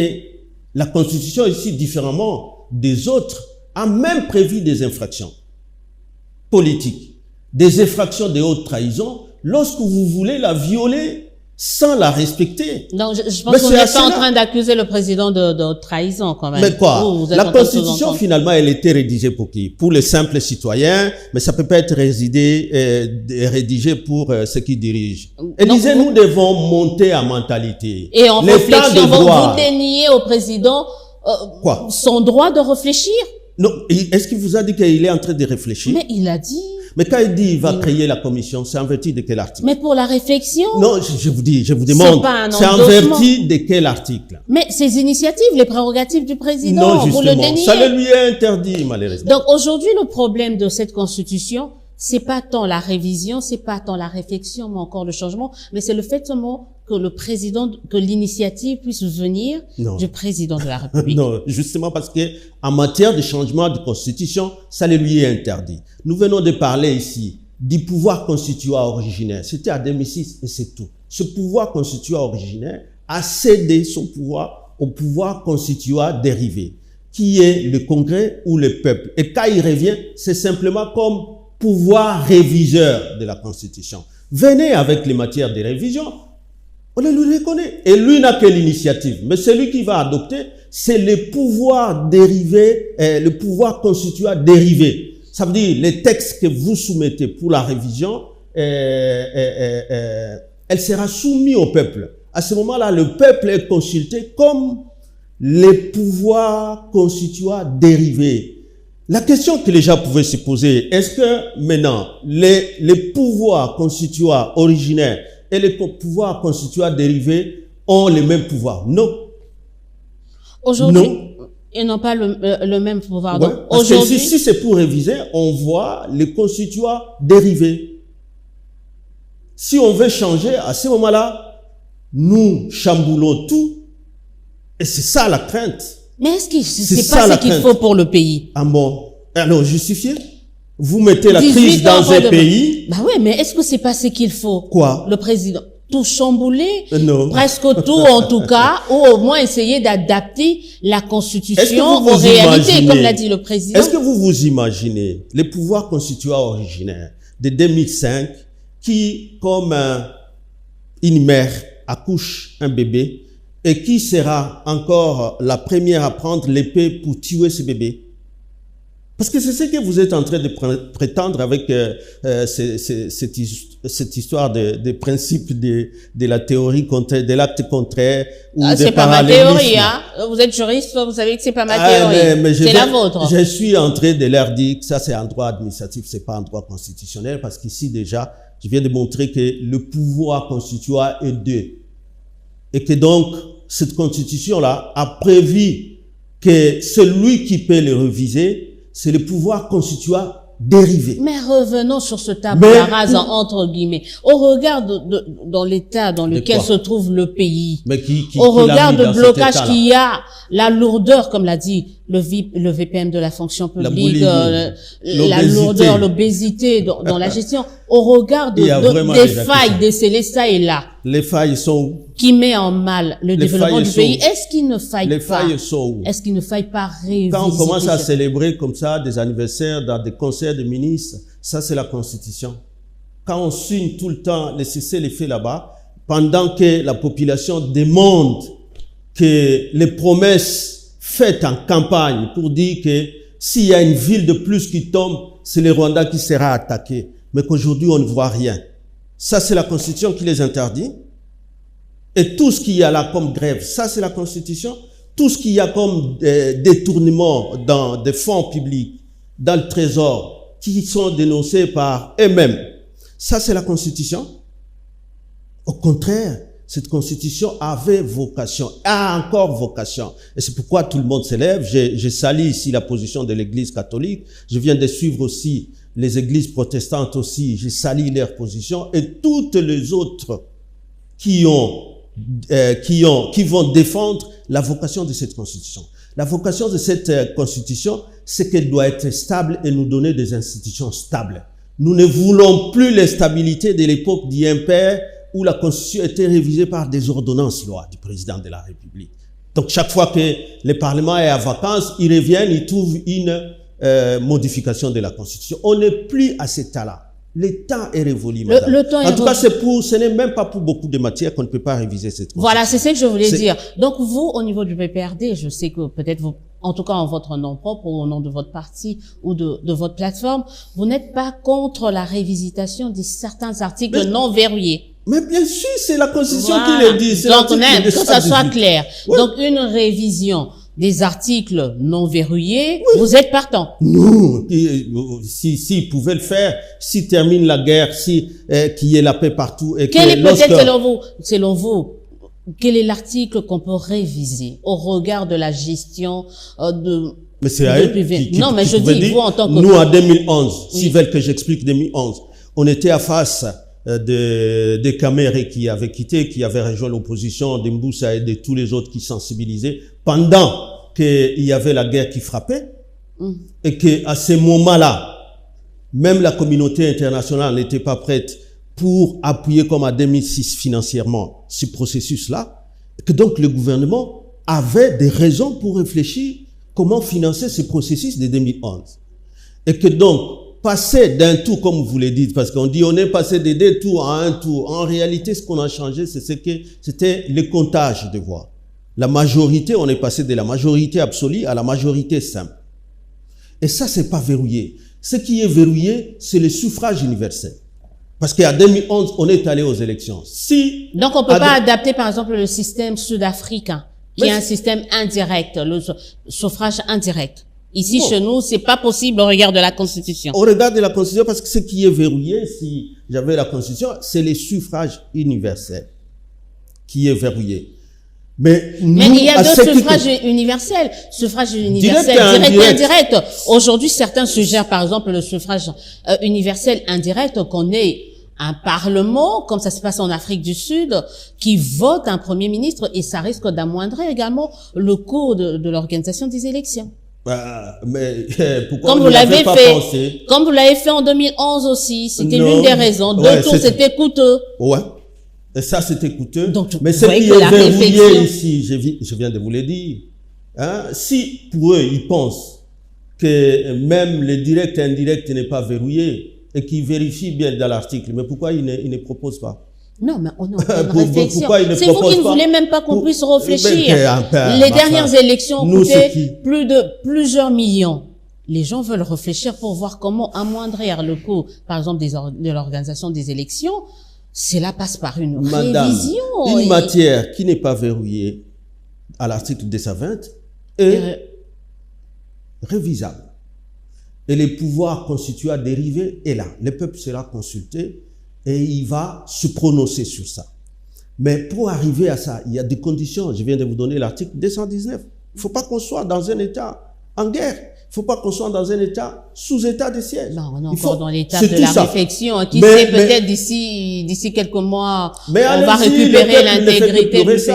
Speaker 1: la constitution ici, différemment des autres, a même prévu des infractions politiques, des infractions de haute trahison, lorsque vous voulez la violer sans la respecter.
Speaker 2: Donc, je
Speaker 1: Mais
Speaker 2: pense qu'on
Speaker 1: c'est
Speaker 2: n'est
Speaker 1: à
Speaker 2: pas en
Speaker 1: cela.
Speaker 2: train d'accuser le président de trahison, quand même.
Speaker 1: Mais quoi?
Speaker 2: Vous êtes
Speaker 1: La
Speaker 2: en train de
Speaker 1: Constitution,
Speaker 2: sous-entendre.
Speaker 1: finalement, elle était rédigée pour qui? Pour les simples citoyens, mais ça peut pas être rédigé pour ceux qui dirigent. Et
Speaker 2: Donc,
Speaker 1: disait, nous devons monter à mentalité.
Speaker 2: Et en
Speaker 1: L'état
Speaker 2: réflexion,
Speaker 1: de
Speaker 2: vous
Speaker 1: droit.
Speaker 2: déniez au président
Speaker 1: Quoi?
Speaker 2: son droit de réfléchir.
Speaker 1: Non, est-ce qu'il vous a dit qu'il est en train de réfléchir?
Speaker 2: Mais il a dit.
Speaker 1: Mais quand il dit qu'il va créer la commission, c'est en vertu de quel article?
Speaker 2: Mais pour la réflexion.
Speaker 1: Non, je vous dis, je vous demande,
Speaker 2: pas un
Speaker 1: c'est en
Speaker 2: endossement.
Speaker 1: vertu de quel article?
Speaker 2: Mais ces initiatives, les prérogatives du président,
Speaker 1: Non,
Speaker 2: vous le
Speaker 1: justement,
Speaker 2: déniez.
Speaker 1: ça le lui est interdit, malheureusement.
Speaker 2: Donc aujourd'hui, le problème de cette constitution, c'est pas tant la révision, c'est pas tant la réflexion, mais encore le changement, mais c'est le fait seulement que le président, que l'initiative puisse venir
Speaker 1: Non.
Speaker 2: du président de la République.
Speaker 1: Non, justement parce que en matière de changement de constitution, ça le lui est interdit. Nous venons de parler ici du pouvoir constituant originaire. C'était à 2006 et c'est tout. Ce pouvoir constituant originaire a cédé son pouvoir au pouvoir constituant dérivé, qui est le Congrès ou le peuple. Et quand il revient, c'est simplement comme pouvoir réviseur de la Constitution. Venez avec les matières de révision, on le lui reconnaît. Et lui n'a que l'initiative. Mais celui qui va adopter, c'est le pouvoir dérivé, le pouvoir constituant dérivé. Ça veut dire, les textes que vous soumettez pour la révision, elle sera soumise au peuple. À ce moment-là, le peuple est consulté comme les pouvoirs constituants dérivés. La question que les gens pouvaient se poser, est-ce que maintenant, les pouvoirs constituants originaires et les pouvoirs constituants dérivés ont les mêmes pouvoirs? Non.
Speaker 2: Aujourd'hui,
Speaker 1: Non.
Speaker 2: ils n'ont pas le même pouvoir.
Speaker 1: Ouais,
Speaker 2: Donc
Speaker 1: parce que
Speaker 2: aujourd'hui,
Speaker 1: si c'est pour réviser, on voit les constituants dérivés. Si on veut changer, à ce moment-là, nous chamboulons tout. Et c'est ça la crainte.
Speaker 2: mais est-ce que
Speaker 1: C'est
Speaker 2: c'est
Speaker 1: ça,
Speaker 2: pas
Speaker 1: la
Speaker 2: ce qu'il
Speaker 1: crainte.
Speaker 2: faut pour le pays?
Speaker 1: Ah bon? Alors, justifiez. Vous mettez la
Speaker 2: 18
Speaker 1: crise
Speaker 2: ans
Speaker 1: dans
Speaker 2: après
Speaker 1: un
Speaker 2: le-
Speaker 1: pays.
Speaker 2: Bah oui, mais est-ce que c'est pas ce qu'il faut?
Speaker 1: Quoi?
Speaker 2: Le président. Tout chambouler,
Speaker 1: Non.
Speaker 2: presque tout en tout cas, ou au moins essayer d'adapter la
Speaker 1: Est-ce que
Speaker 2: constitution
Speaker 1: vous
Speaker 2: aux
Speaker 1: vous
Speaker 2: réalités,
Speaker 1: imaginez-
Speaker 2: comme l'a dit le président.
Speaker 1: Est-ce que vous vous imaginez les pouvoirs constituants originaires de 2005 qui, comme une mère accouche un bébé et qui sera encore la première à prendre l'épée pour tuer ce bébé? Parce que c'est ce que vous êtes en train de prétendre avec cette histoire de principe de la théorie contraire, de l'acte contraire ou
Speaker 2: Ah,
Speaker 1: de
Speaker 2: c'est pas ma
Speaker 1: parallélisme.
Speaker 2: théorie, hein. Vous êtes juriste, vous savez que c'est pas ma
Speaker 1: Ah,
Speaker 2: théorie.
Speaker 1: mais
Speaker 2: C'est la vôtre.
Speaker 1: Je suis en train de leur dire que ça c'est un droit administratif, c'est pas un droit constitutionnel, parce qu'ici déjà, je viens de montrer que le pouvoir constituant est deux. Et que donc, cette constitution-là a prévu que celui qui peut le réviser, c'est le pouvoir constituant dérivé.
Speaker 2: Mais revenons sur ce tabula rasa, entre guillemets. Au regard dans l'état dans lequel
Speaker 1: quoi?
Speaker 2: se trouve le pays,
Speaker 1: Mais qui
Speaker 2: au
Speaker 1: l'a
Speaker 2: regard
Speaker 1: mis
Speaker 2: de
Speaker 1: dans cet
Speaker 2: blocage
Speaker 1: état-là?
Speaker 2: qu'il y a, la lourdeur, comme l'a dit le VPM de la fonction publique,
Speaker 1: boulimie,
Speaker 2: la
Speaker 1: l'obésité.
Speaker 2: lourdeur, l'obésité dans la gestion, au regard
Speaker 1: Il y a vraiment
Speaker 2: des
Speaker 1: des
Speaker 2: failles
Speaker 1: accusations.
Speaker 2: décelées ça et là,
Speaker 1: Les failles sont où?
Speaker 2: qui met en mal le développement
Speaker 1: failles
Speaker 2: du
Speaker 1: sont
Speaker 2: pays,
Speaker 1: où?
Speaker 2: est-ce qu'il ne faille
Speaker 1: Les
Speaker 2: pas,
Speaker 1: failles sont où?
Speaker 2: est-ce qu'il ne faille pas réviser
Speaker 1: Quand on commence à
Speaker 2: cette-
Speaker 1: célébrer comme ça des anniversaires dans des conseils de ministres, ça c'est la Constitution. Quand on signe tout le temps les cessez-les-feux là-bas, pendant que la population demande que les promesses fait en campagne pour dire que s'il y a une ville de plus qui tombe, c'est le Rwanda qui sera attaqué. Mais qu'aujourd'hui, on ne voit rien. Ça, c'est la Constitution qui les interdit. Et tout ce qu'il y a là comme grève, ça, c'est la Constitution. Tout ce qu'il y a comme détournement dans des fonds publics, dans le Trésor, qui sont dénoncés par eux-mêmes, ça, c'est la Constitution. Au contraire, cette Constitution avait vocation, a encore vocation. Et c'est pourquoi tout le monde s'élève. Je salue ici la position de l'Église catholique. Je viens de suivre aussi les églises protestantes aussi. Je salue leur position. Et toutes les autres qui vont défendre la vocation de cette Constitution. La vocation de cette Constitution, c'est qu'elle doit être stable et nous donner des institutions stables. Nous ne voulons plus l'instabilité de l'époque d'Impère où la Constitution était révisée par des ordonnances loi du président de la République. Donc chaque fois que le Parlement est à vacances, ils reviennent, ils trouvent une modification de la Constitution. On n'est plus à cet état-là. Le temps est révolu, madame.
Speaker 2: Le temps
Speaker 1: en tout cas, ce n'est même pas pour beaucoup de matières qu'on ne peut pas réviser cette Constitution.
Speaker 2: Voilà, c'est ce que je voulais dire. Donc vous, au niveau du PPRD, je sais que peut-être vous, en tout cas en votre nom propre ou au nom de votre parti ou de votre plateforme, vous n'êtes pas contre la révisitation de certains articles non verrouillés.
Speaker 1: Mais bien sûr, c'est la Constitution qui le dit.
Speaker 2: Donc, que ça soit clair. Oui. Donc, une révision des articles non verrouillés, oui. Vous êtes partant.
Speaker 1: Non, s'ils pouvaient le faire, s'ils terminent la guerre, qu'il y ait la paix partout. Et
Speaker 2: quel est peut-être, selon vous, quel est l'article qu'on peut réviser au regard de la gestion de...
Speaker 1: Mais c'est à eux
Speaker 2: non, mais je dis, vous en tant que...
Speaker 1: Nous, en 2011, oui. S'ils veulent que j'explique 2011, on était à face de Kamere qui avait quitté, qui avait rejoint l'opposition, de Mboussa et de tous les autres qui sensibilisaient, pendant qu'il y avait la guerre qui frappait, et qu'à ce moment-là, même la communauté internationale n'était pas prête pour appuyer comme en 2006 financièrement ce processus-là, que donc le gouvernement avait des raisons pour réfléchir comment financer ce processus de 2011. Et que donc, passer d'un tour, comme vous le dites, parce qu'on dit on est passé de 2 tours à 1 tour. En réalité, ce qu'on a changé, c'était le comptage de voix. La majorité, on est passé de la majorité absolue à la majorité simple. Et ça, c'est pas verrouillé. Ce qui est verrouillé, c'est le suffrage universel. Parce qu'en 2011, on est allé aux élections.
Speaker 2: Donc, on peut pas adapter, par exemple, le système sud-africain, qui est un système indirect, le suffrage indirect. Ici, chez nous, c'est pas possible au regard de la Constitution.
Speaker 1: Au regard de la Constitution, parce que ce qui est verrouillé, si j'avais la Constitution, c'est le suffrage universel qui est verrouillé. Mais
Speaker 2: il y a 2 suffrages universels. Suffrage universel direct et indirect. Aujourd'hui, certains suggèrent, par exemple, le suffrage universel indirect, qu'on ait un parlement, comme ça se passe en Afrique du Sud, qui vote un premier ministre, et ça risque d'amoindrir également le coût de l'organisation des élections.
Speaker 1: Mais pourquoi
Speaker 2: comme vous l'avez fait, comme vous l'avez fait en 2011 aussi, c'était l'une des raisons. 2 tours, c'était coûteux.
Speaker 1: Ouais. Et ça, c'était coûteux.
Speaker 2: Donc,
Speaker 1: mais ce qui est verrouillé ici, je viens de vous le dire. Hein, si pour eux, ils pensent que même le direct et indirect n'est pas verrouillé et qu'ils vérifient bien dans l'article, mais pourquoi ils ne proposent pas?
Speaker 2: Non, mais on a une réflexion. C'est vous qui ne voulez même pas qu'on puisse réfléchir. Les dernières élections ont coûté plusieurs millions. Les gens veulent réfléchir pour voir comment amoindrir le coût, par exemple, de l'organisation des élections. Cela passe par une révision.
Speaker 1: Une matière qui n'est pas verrouillée à l'article 220 est révisable. Et les pouvoirs constitués à dériver est là. Le peuple sera consulté et il va se prononcer sur ça. Mais pour arriver à ça, il y a des conditions. Je viens de vous donner l'article 219. Il ne faut pas qu'on soit dans un état en guerre. Il ne faut pas qu'on soit dans un état sous état de siège.
Speaker 2: Non, on est encore dans l'étape de la réflexion. Qui sait, peut-être d'ici quelques mois, on va récupérer l'intégrité du pays.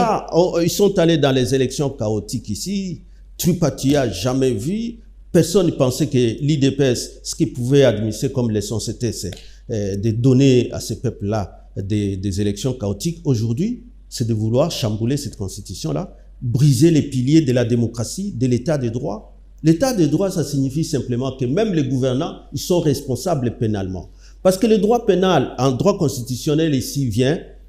Speaker 1: Ils sont allés dans les élections chaotiques ici. Tripatia, jamais vu. Personne ne pensait que l'IDPS, ce qu'il pouvait administrer comme leçon, c'était de donner à ces peuples-là des élections chaotiques. Aujourd'hui, c'est de vouloir chambouler cette constitution-là, briser les piliers de la démocratie, de l'état de droit. L'état de droit, ça signifie simplement que même les gouvernants, ils sont responsables pénalement. Parce que le droit pénal, en droit constitutionnel ici,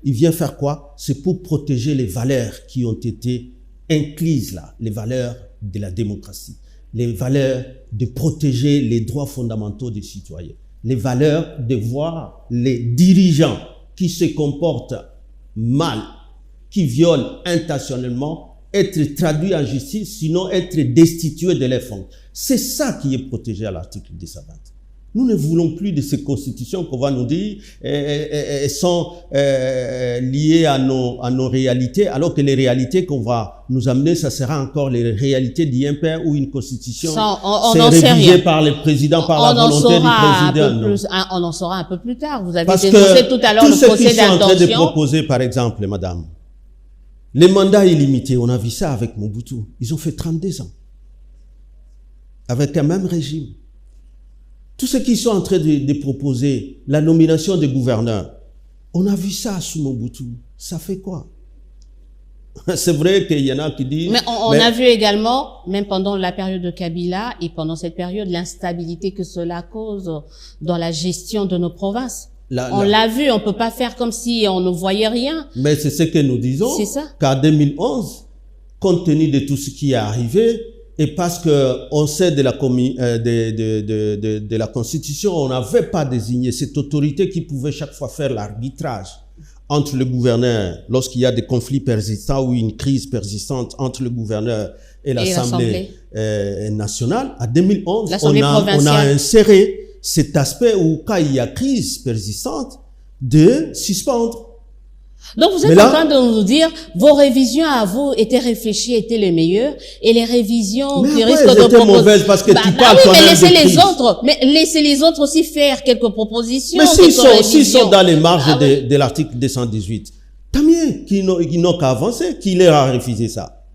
Speaker 1: il vient faire quoi? C'est pour protéger les valeurs qui ont été incluse là, les valeurs de la démocratie, les valeurs de protéger les droits fondamentaux des citoyens, les valeurs de voir les dirigeants qui se comportent mal, qui violent intentionnellement, être traduits en justice, sinon être destitués de leurs fonctions. C'est ça qui est protégé à l'article 220. Nous ne voulons plus de ces constitutions qu'on va nous dire sont liées à nos réalités, alors que les réalités qu'on va nous amener, ça sera encore les réalités d'IMPR ou une constitution c'est rédigée par le président, par la volonté du président.
Speaker 2: On en saura un peu plus tard. Vous avez dénoncé tout à l'heure le procès d'intention. Tous ceux qui sont en train de proposer, par exemple, madame, les mandats illimités, on a vu ça avec Mobutu. Ils ont fait 32 ans. Avec un même régime. Tous ceux qui sont en train de proposer la nomination des gouverneurs, on a vu ça sous Mobutu. Ça fait quoi? C'est vrai qu'il y en a qui disent... Mais on a vu également, même pendant la période de Kabila et pendant cette période, l'instabilité que cela cause dans la gestion de nos provinces. On l'a vu, on peut pas faire comme si on ne voyait rien.
Speaker 1: Mais c'est ce que nous disons.
Speaker 2: C'est ça.
Speaker 1: Qu'en 2011, compte tenu de tout ce qui est arrivé, et parce que on sait de la Constitution, on n'avait pas désigné cette autorité qui pouvait chaque fois faire l'arbitrage entre le gouverneur, lorsqu'il y a des conflits persistants ou une crise persistante entre le gouverneur et l'Assemblée nationale. En 2011, on a inséré cet aspect où, quand il y a crise persistante, de suspendre.
Speaker 2: Donc vous êtes en train de nous dire, vos révisions à vous étaient réfléchies, étaient les meilleures, et les révisions qui risquent de proposer...
Speaker 1: mauvaises parce que tu parles
Speaker 2: oui, mais laissez les autres aussi faire quelques propositions.
Speaker 1: Mais s'ils sont dans les marges de l'article 218, tant mieux qu'ils n'ont qu'à avancer, qui leur a refusé ça.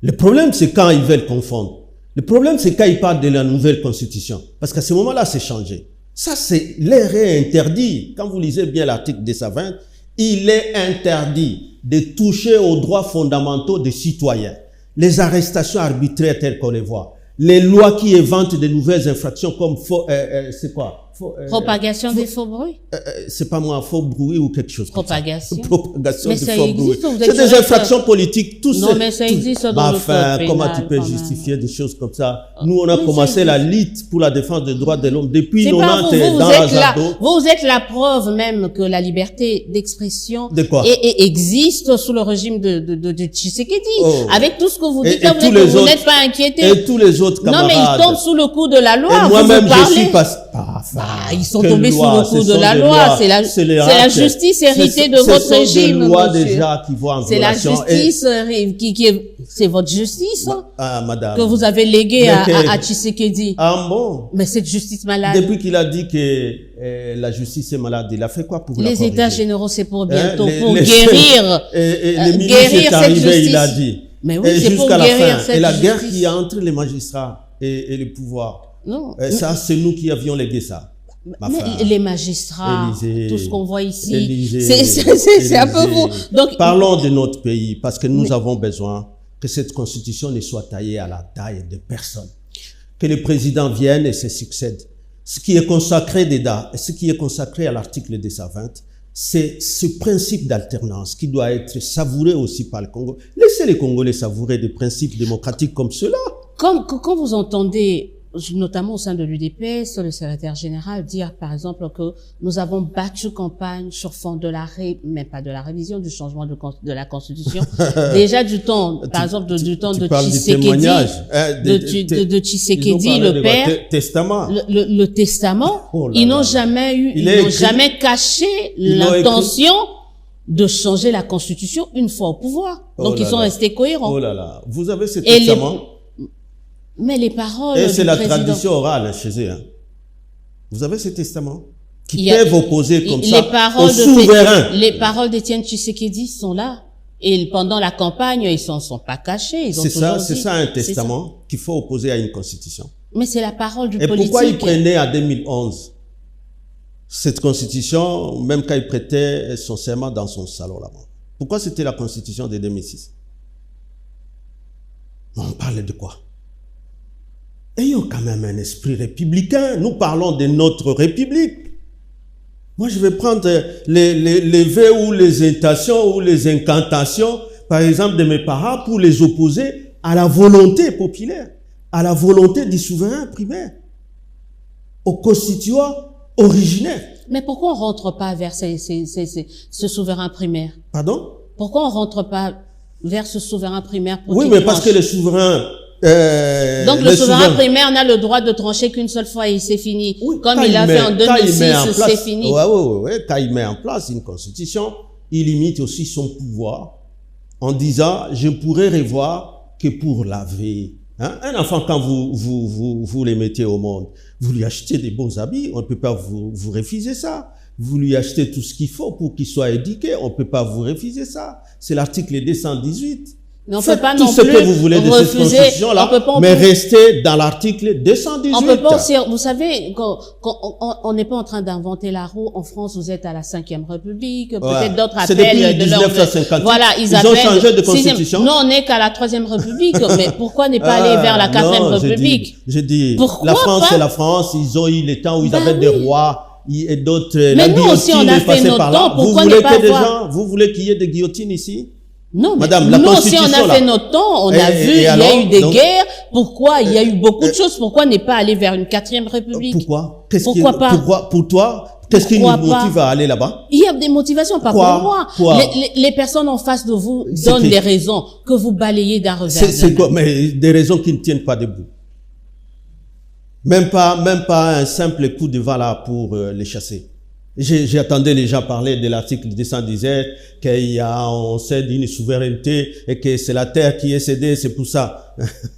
Speaker 1: Le problème, c'est quand ils veulent confondre. Le problème, c'est quand ils parlent de la nouvelle constitution. Parce qu'à ce moment-là, c'est changé. Ça, c'est l'air est interdit. Quand vous lisez bien l'article 220, il est interdit de toucher aux droits fondamentaux des citoyens. Les arrestations arbitraires telles qu'on les voit. Les lois qui éventent de nouvelles infractions comme c'est quoi?
Speaker 2: Propagation des faux bruits.
Speaker 1: C'est pas moi, faux bruit ou quelque chose
Speaker 2: Propagation.
Speaker 1: Comme ça. Propagation
Speaker 2: mais
Speaker 1: de
Speaker 2: ça
Speaker 1: faux
Speaker 2: existe,
Speaker 1: bruit. C'est des infractions politiques.
Speaker 2: Non, mais ça existe dans le code pénal.
Speaker 1: Comment tu peux justifier des choses comme ça? Nous, on a commencé la lutte pour la défense des droits de l'homme depuis 90 dans la
Speaker 2: Vous êtes la preuve même que la liberté d'expression existe sous le régime de Tshisekedi. Avec tout ce que vous dites, vous n'êtes pas inquiété.
Speaker 1: Et tous les autres camarades.
Speaker 2: Non, mais ils tombent sous le coup de la loi.
Speaker 1: Et moi-même, je suis passé...
Speaker 2: ils sont tombés sous le coup de la loi. C'est la justice héritée de votre régime.
Speaker 1: C'est des lois déjà qui vont en violation.
Speaker 2: C'est la justice c'est votre justice
Speaker 1: madame,
Speaker 2: que vous avez léguée à Tshisekedi.
Speaker 1: Ah bon?
Speaker 2: Mais cette justice malade.
Speaker 1: Depuis qu'il a dit que la justice est malade, il a fait quoi pour la corriger?
Speaker 2: Les états généraux, c'est pour bientôt, pour guérir.
Speaker 1: Le ministre est arrivé, il a dit.
Speaker 2: Mais oui, c'est pour guérir cette justice.
Speaker 1: Et la guerre qui est entre les magistrats et le pouvoir.
Speaker 2: Non.
Speaker 1: Ça, c'est nous qui avions légué ça.
Speaker 2: Mais les magistrats, tout ce qu'on voit ici,
Speaker 1: c'est
Speaker 2: un peu vous. Donc,
Speaker 1: parlons de notre pays, parce que nous avons besoin que cette constitution ne soit taillée à la taille de personne. Que le président vienne et se succède. Ce qui est consacré dedans, et ce qui est consacré à l'article 220, c'est ce principe d'alternance qui doit être savouré aussi par le Congo. Laissez les Congolais savourer des principes démocratiques comme cela.
Speaker 2: Quand vous entendez, notamment au sein de l'UDPS, le secrétaire général dire, par exemple, que nous avons battu campagne sur fond de même pas de la révision, du changement de la Constitution. Déjà du temps, par exemple, du temps de Tshisekedi, de Tshisekedi, le père. Le testament. Oh ils n'ont jamais caché l'intention de changer la Constitution une fois au pouvoir. Donc ils sont restés cohérents.
Speaker 1: Oh là là. Vous avez ce testament?
Speaker 2: Mais les paroles
Speaker 1: et c'est la tradition orale chez eux. Hein. Vous avez ce testament qui peuvent opposer comme ça au souverain.
Speaker 2: Les paroles d'Étienne Tshisekedi sont là. Et pendant la campagne, ils sont pas cachés.
Speaker 1: C'est ça un testament qu'il faut opposer à une constitution.
Speaker 2: Mais c'est la parole du politique.
Speaker 1: Et pourquoi il prenait en 2011 cette constitution, même quand il prêtait son serment dans son salon là-bas? Pourquoi c'était la constitution de 2006? On parle de quoi? Ayons quand même un esprit républicain. Nous parlons de notre République. Moi, je vais prendre les vœux ou les intentions ou les incantations par exemple, de mes parents pour les opposer à la volonté populaire, à la volonté du souverain primaire, au constituant originaire.
Speaker 2: Mais pourquoi on rentre pas vers ce souverain primaire?
Speaker 1: Pardon?
Speaker 2: Pourquoi on rentre pas vers ce souverain primaire pour
Speaker 1: Oui, mais parce que le souverain...
Speaker 2: donc le souverain primaire n'a le droit de trancher qu'une seule fois et c'est fini.
Speaker 1: Oui,
Speaker 2: comme il a fait en 2006, c'est fini.
Speaker 1: Oui. Quand il met en place une constitution, il limite aussi son pouvoir en disant, je pourrais revoir que pour laver. Hein? Un enfant, quand vous les mettez au monde, vous lui achetez des beaux habits, on ne peut pas vous refuser ça. Vous lui achetez tout ce qu'il faut pour qu'il soit éduqué, on ne peut pas vous refuser ça. C'est l'article 218.
Speaker 2: Mais on peut pas
Speaker 1: tout
Speaker 2: non
Speaker 1: ce
Speaker 2: plus
Speaker 1: que vous voulez de cette constitution-là, mais restez dans l'article 218.
Speaker 2: On peut pas aussi, vous savez, on n'est pas en train d'inventer la roue. En France, vous êtes à la 5e République. Peut-être d'autres appellent de leur... Voilà, ils
Speaker 1: ont changé de constitution.
Speaker 2: Non, on n'est qu'à la 3e République. Mais pourquoi ne pas aller vers la 4e République?
Speaker 1: Je dis,
Speaker 2: pourquoi
Speaker 1: la France,
Speaker 2: pas?
Speaker 1: c'est la France. Ils ont eu les temps où ils avaient des rois et d'autres.
Speaker 2: Mais nous aussi, on a fait notre temps. Pourquoi ne pas avoir...
Speaker 1: Vous voulez qu'il y ait des guillotines ici?
Speaker 2: Non, mais
Speaker 1: Madame,
Speaker 2: nous aussi on a fait notre temps, on a vu, il y a eu des guerres, pourquoi, il y a eu beaucoup de choses, pourquoi ne pas aller vers une 4e République?
Speaker 1: Pourquoi?
Speaker 2: Pourquoi pas?
Speaker 1: Pour toi, qu'est-ce qui nous motive à aller là-bas?
Speaker 2: Il y a des motivations, pas pour moi. Les personnes en face de vous donnent des raisons que vous balayez d'un revers de main.
Speaker 1: C'est quoi? Mais des raisons qui ne tiennent pas debout. Même pas un simple coup de vent là pour les chasser. J'attendais les gens parler de l'article 217, on cède une souveraineté et que c'est la terre qui est cédée, c'est pour ça.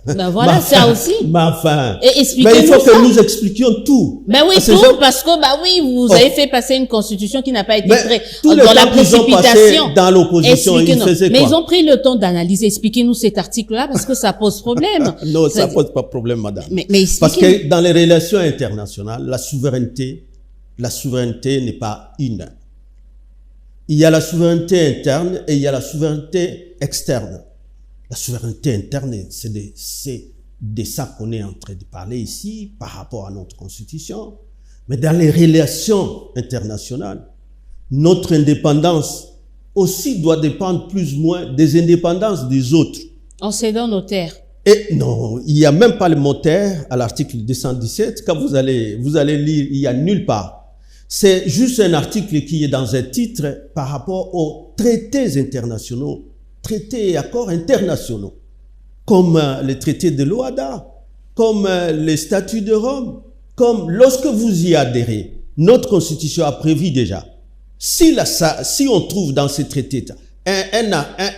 Speaker 2: Ben voilà, ça aussi.
Speaker 1: Mais enfin.
Speaker 2: Et expliquez-nous ça.
Speaker 1: Mais il faut que nous expliquions tout.
Speaker 2: Ben oui, tout, parce que, bah oui, vous avez fait passer une constitution qui n'a pas été très, dans la précipitation.
Speaker 1: Dans l'opposition, ils faisaient quoi?
Speaker 2: Mais ils ont pris le temps d'analyser. Expliquez-nous cet article-là, parce que ça pose problème.
Speaker 1: Non, ça pose pas problème, madame.
Speaker 2: Mais
Speaker 1: parce que dans les relations internationales, la souveraineté n'est pas une. Il y a la souveraineté interne et il y a la souveraineté externe. La souveraineté interne, c'est de ça qu'on est en train de parler ici par rapport à notre constitution. Mais dans les relations internationales, notre indépendance aussi doit dépendre plus ou moins des indépendances des autres.
Speaker 2: En cédant nos terres.
Speaker 1: Et non, il n'y a même pas le mot terre à l'article 217. Quand vous allez lire, il n'y a nulle part. C'est juste un article qui est dans un titre par rapport aux traités internationaux, traités et accords internationaux, comme le traité de l'OADA, comme les statuts de Rome, comme lorsque vous y adhérez, notre constitution a prévu déjà, si on trouve dans ces traités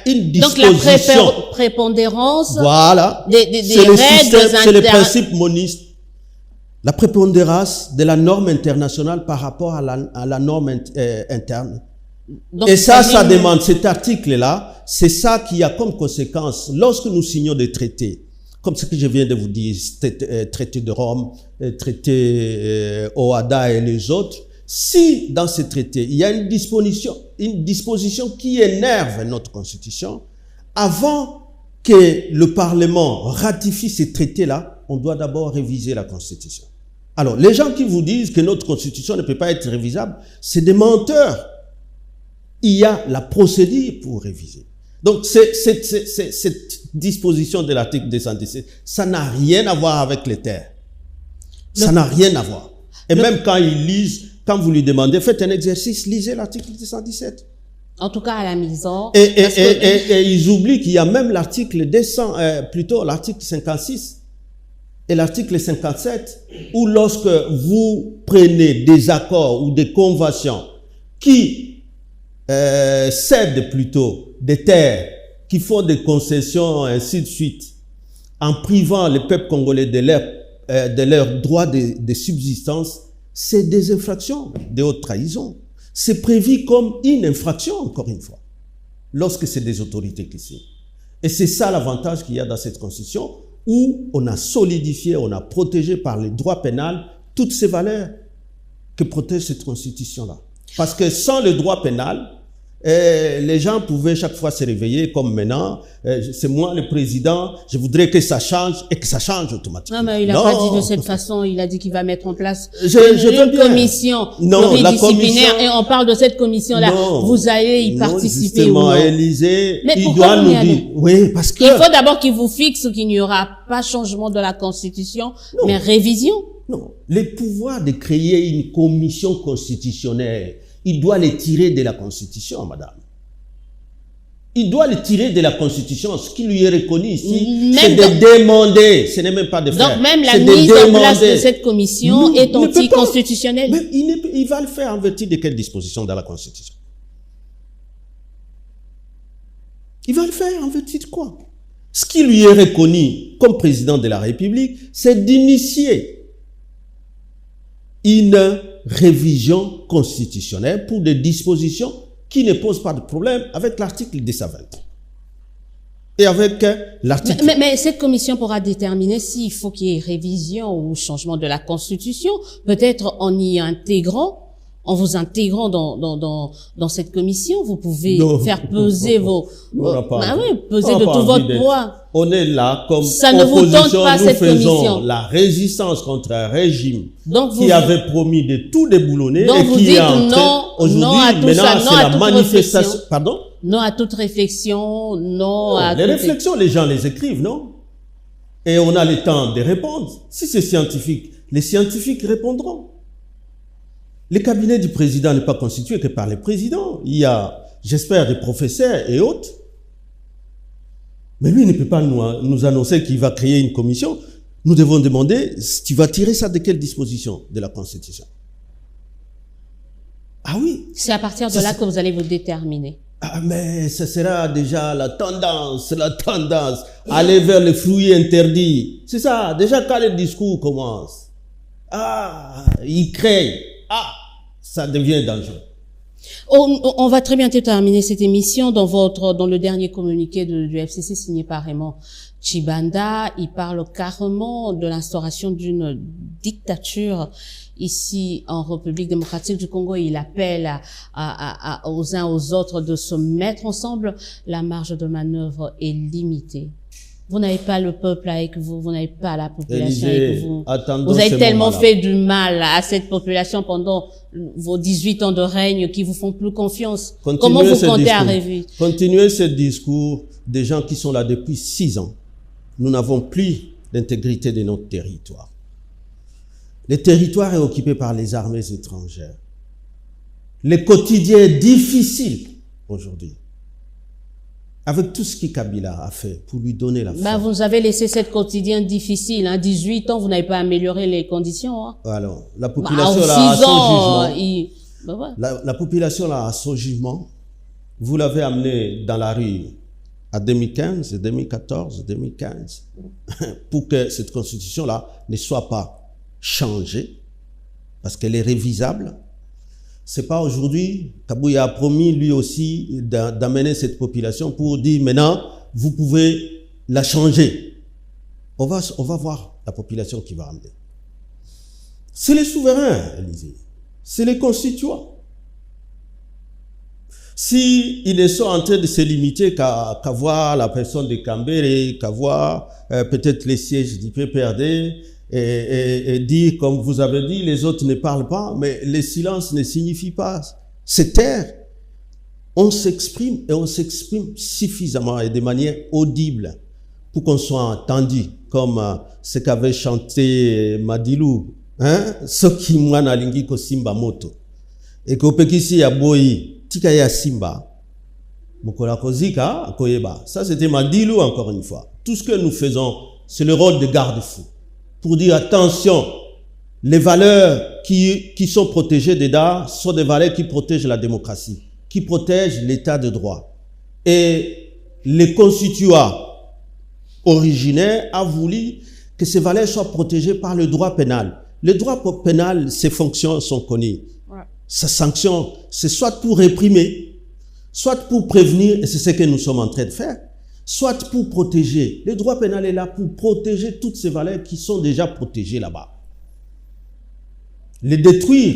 Speaker 1: une disposition...
Speaker 2: Donc la prépondérance
Speaker 1: voilà,
Speaker 2: des règles
Speaker 1: c'est le principe moniste. La prépondérance de la norme internationale par rapport à la norme interne. Donc, et ça demande, cet article-là, c'est ça qui a comme conséquence, lorsque nous signons des traités, comme ce que je viens de vous dire, traité de Rome, traité OADA et les autres, si dans ces traités, il y a une disposition qui énerve notre constitution, avant que le Parlement ratifie ces traités-là, on doit d'abord réviser la Constitution. Alors, les gens qui vous disent que notre Constitution ne peut pas être révisable, c'est des menteurs. Il y a la procédure pour réviser. Donc, cette disposition de l'article 217, ça n'a rien à voir avec les terres. Ça n'a rien à voir. Et même quand ils lisent, quand vous lui demandez, faites un exercice, lisez l'article 217.
Speaker 2: En tout cas, à la maison.
Speaker 1: Et ils oublient qu'il y a même l'article l'article 56 et l'article 57, où lorsque vous prenez des accords ou des conventions qui cèdent plutôt des terres, qui font des concessions, ainsi de suite, en privant le peuple congolais de leur droit de subsistance, c'est des infractions de haute trahison. C'est prévu comme une infraction, encore une fois, lorsque c'est des autorités qui signent. Et c'est ça l'avantage qu'il y a dans cette constitution, où on a solidifié, on a protégé par le droit pénal toutes ces valeurs que protège cette constitution-là. Parce que sans le droit pénal, les gens pouvaient chaque fois se réveiller comme maintenant. C'est moi le président, je voudrais que ça change et que ça change automatiquement.
Speaker 2: Non, mais il n'a pas dit de cette façon. Il a dit qu'il va mettre en place
Speaker 1: une
Speaker 2: commission pluridisciplinaire. Et on parle de cette commission-là. Vous allez y participer ou non?
Speaker 1: Élysée, il doit nous dire. Oui, parce que...
Speaker 2: Il faut d'abord qu'il vous fixe qu'il n'y aura pas changement de la Constitution, mais révision.
Speaker 1: Non. Le pouvoir de créer une commission constitutionnelle, il doit les tirer de la Constitution, madame. Il doit les tirer de la Constitution. Ce qui lui est reconnu ici, c'est de demander. Ce n'est même pas de faire.
Speaker 2: Donc même la mise en place de cette commission est anticonstitutionnelle.
Speaker 1: Mais il va le faire en vertu de quelle disposition dans la Constitution? Il va le faire en vertu de quoi? Ce qui lui est reconnu comme président de la République, c'est d'initier une révision constitutionnelle pour des dispositions qui ne posent pas de problème avec l'article 220. Et avec l'article...
Speaker 2: Mais cette commission pourra déterminer s'il faut qu'il y ait révision ou changement de la Constitution, peut-être en y intégrant, en vous intégrant dans cette commission, vous pouvez faire peser peser de tout votre poids.
Speaker 1: On est là comme
Speaker 2: ça ne vous tente pas,
Speaker 1: nous
Speaker 2: cette
Speaker 1: faisons
Speaker 2: commission.
Speaker 1: La résistance contre un régime qui avait promis de tout déboulonner
Speaker 2: donc
Speaker 1: et
Speaker 2: vous
Speaker 1: qui
Speaker 2: dites
Speaker 1: est en train aujourd'hui, maintenant c'est la manifestation. Pardon?
Speaker 2: Non à toute réflexion, non à
Speaker 1: les réflexions, les gens les écrivent, non? Et on a le temps de répondre. Si c'est scientifique, les scientifiques répondront. Le cabinet du président n'est pas constitué que par les présidents. Il y a, j'espère, des professeurs et autres. Mais lui, il ne peut pas nous annoncer qu'il va créer une commission. Nous devons demander, tu vas tirer ça de quelle disposition de la Constitution? Ah oui.
Speaker 2: C'est à partir de là que vous allez vous déterminer.
Speaker 1: Ah, mais ce sera déjà la tendance, aller vers les fruits interdits. C'est ça, déjà quand le discours commence. Ah, il crée. Ah, ça devient dangereux.
Speaker 2: On va très bientôt terminer cette émission. Dans le dernier communiqué du FCC signé par Raymond Tshibanda, il parle carrément de l'instauration d'une dictature ici en République démocratique du Congo. Il appelle aux uns aux autres de se mettre ensemble. La marge de manœuvre est limitée. Vous n'avez pas le peuple avec vous, vous n'avez pas la population avec vous. Vous avez tellement fait du mal à cette population pendant vos 18 ans de règne qui vous font plus confiance. Comment vous comptez à réveiller?
Speaker 1: Continuez ce discours des gens qui sont là depuis 6 ans. Nous n'avons plus l'intégrité de notre territoire. Le territoire est occupé par les armées étrangères. Le quotidien est difficile aujourd'hui. Avec tout ce que Kabila a fait pour lui donner la force.
Speaker 2: Vous avez laissé cette quotidien difficile. 18 ans, vous n'avez pas amélioré les conditions. Hein.
Speaker 1: Alors, la population là a son jugement. La population là a son jugement. Vous l'avez amené dans la rue à 2015, 2014, 2015 pour que cette constitution là ne soit pas changée parce qu'elle est révisable. C'est pas aujourd'hui, Kabouya a promis lui aussi d'amener cette population pour dire maintenant, vous pouvez la changer. On va voir la population qui va amener. C'est les souverains, Élysée. C'est les constituants. Si ils sont en train de se limiter qu'à voir la personne de Kambere, qu'à voir peut-être les sièges du PPRD, et dire, comme vous avez dit, les autres ne parlent pas, mais le silence ne signifie pas se taire. On s'exprime et on s'exprime suffisamment et de manière audible pour qu'on soit entendu, comme ce qu'avait chanté Madilou, hein, Soki mwana lingi ko simba moto. Et qu'au pekisi ya boyi, tika ya simba, mokola kozika koyeba. Ça c'était Madilou encore une fois. Tout ce que nous faisons, c'est le rôle de garde-fou. Pour dire attention, les valeurs qui sont protégées dedans sont des valeurs qui protègent la démocratie, qui protègent l'état de droit. Et les constituants originaires a voulu que ces valeurs soient protégées par le droit pénal. Le droit pénal, ses fonctions sont connues. Ouais. Sa sanction, c'est soit pour réprimer, soit pour prévenir, et c'est ce que nous sommes en train de faire, soit pour protéger. Le droit pénal est là pour protéger toutes ces valeurs qui sont déjà protégées là-bas. Les détruire,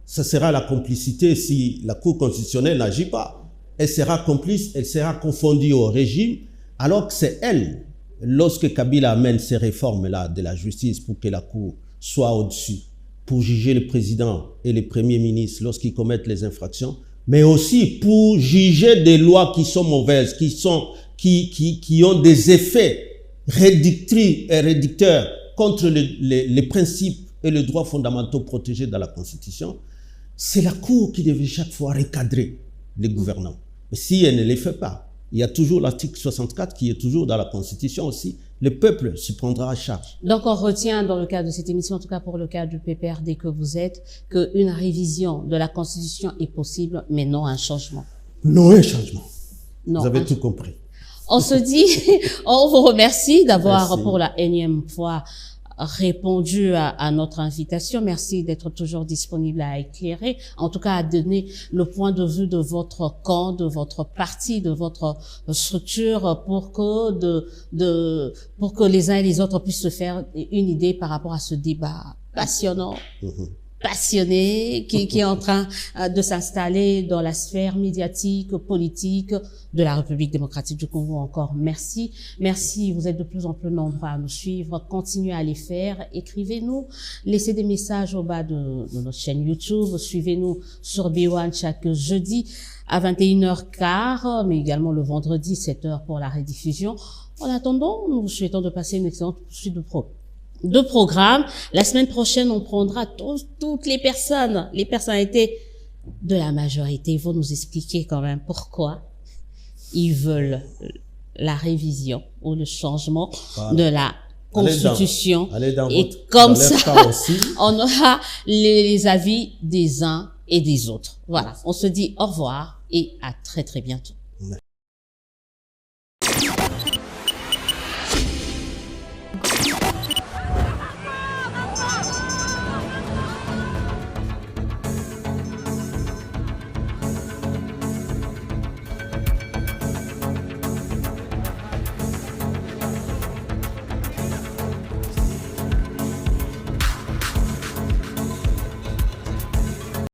Speaker 1: ça sera la complicité si la Cour constitutionnelle n'agit pas. elle sera complice, elle sera confondue au régime, alors que c'est elle, lorsque Kabila amène ces réformes-là de la justice pour que la Cour soit au-dessus, pour juger le président et les premiers ministres lorsqu'ils commettent les infractions, mais aussi pour juger des lois qui sont mauvaises, qui ont des effets réducteurs contre les principes et les droits fondamentaux protégés dans la Constitution. C'est la Cour qui devait chaque fois recadrer les gouvernants. Mais si elle ne les fait pas, il y a toujours l'article 64 qui est toujours dans la Constitution aussi. Le peuple s'y prendra à charge.
Speaker 2: Donc, on retient dans le cadre de cette émission, en tout cas pour le cas du PPRD que vous êtes, qu'une révision de la Constitution est possible, mais non un changement.
Speaker 1: Non un changement.
Speaker 2: Non,
Speaker 1: vous avez tout compris.
Speaker 2: On se dit, on vous remercie d'avoir pour la énième fois répondu à notre invitation. Merci d'être toujours disponible à éclairer, en tout cas à donner le point de vue de votre camp, de votre parti, de votre structure pour que les uns et les autres puissent se faire une idée par rapport à ce débat passionnant. Passionné, qui est en train de s'installer dans la sphère médiatique, politique de la République démocratique du Congo. Encore merci. Merci, vous êtes de plus en plus nombreux à nous suivre. Continuez à les faire. Écrivez-nous. Laissez des messages au bas de notre chaîne YouTube. Suivez-nous sur B1 chaque jeudi à 21h15, mais également le vendredi 7h pour la rediffusion. En attendant, nous vous souhaitons de passer une excellente suite de programmes. La semaine prochaine, on prendra toutes les personnalités de la majorité. Ils vont nous expliquer quand même pourquoi ils veulent la révision ou le changement de la Constitution. Et comme ça, on aura les avis des uns et des autres. Voilà. On se dit au revoir et à très très bientôt.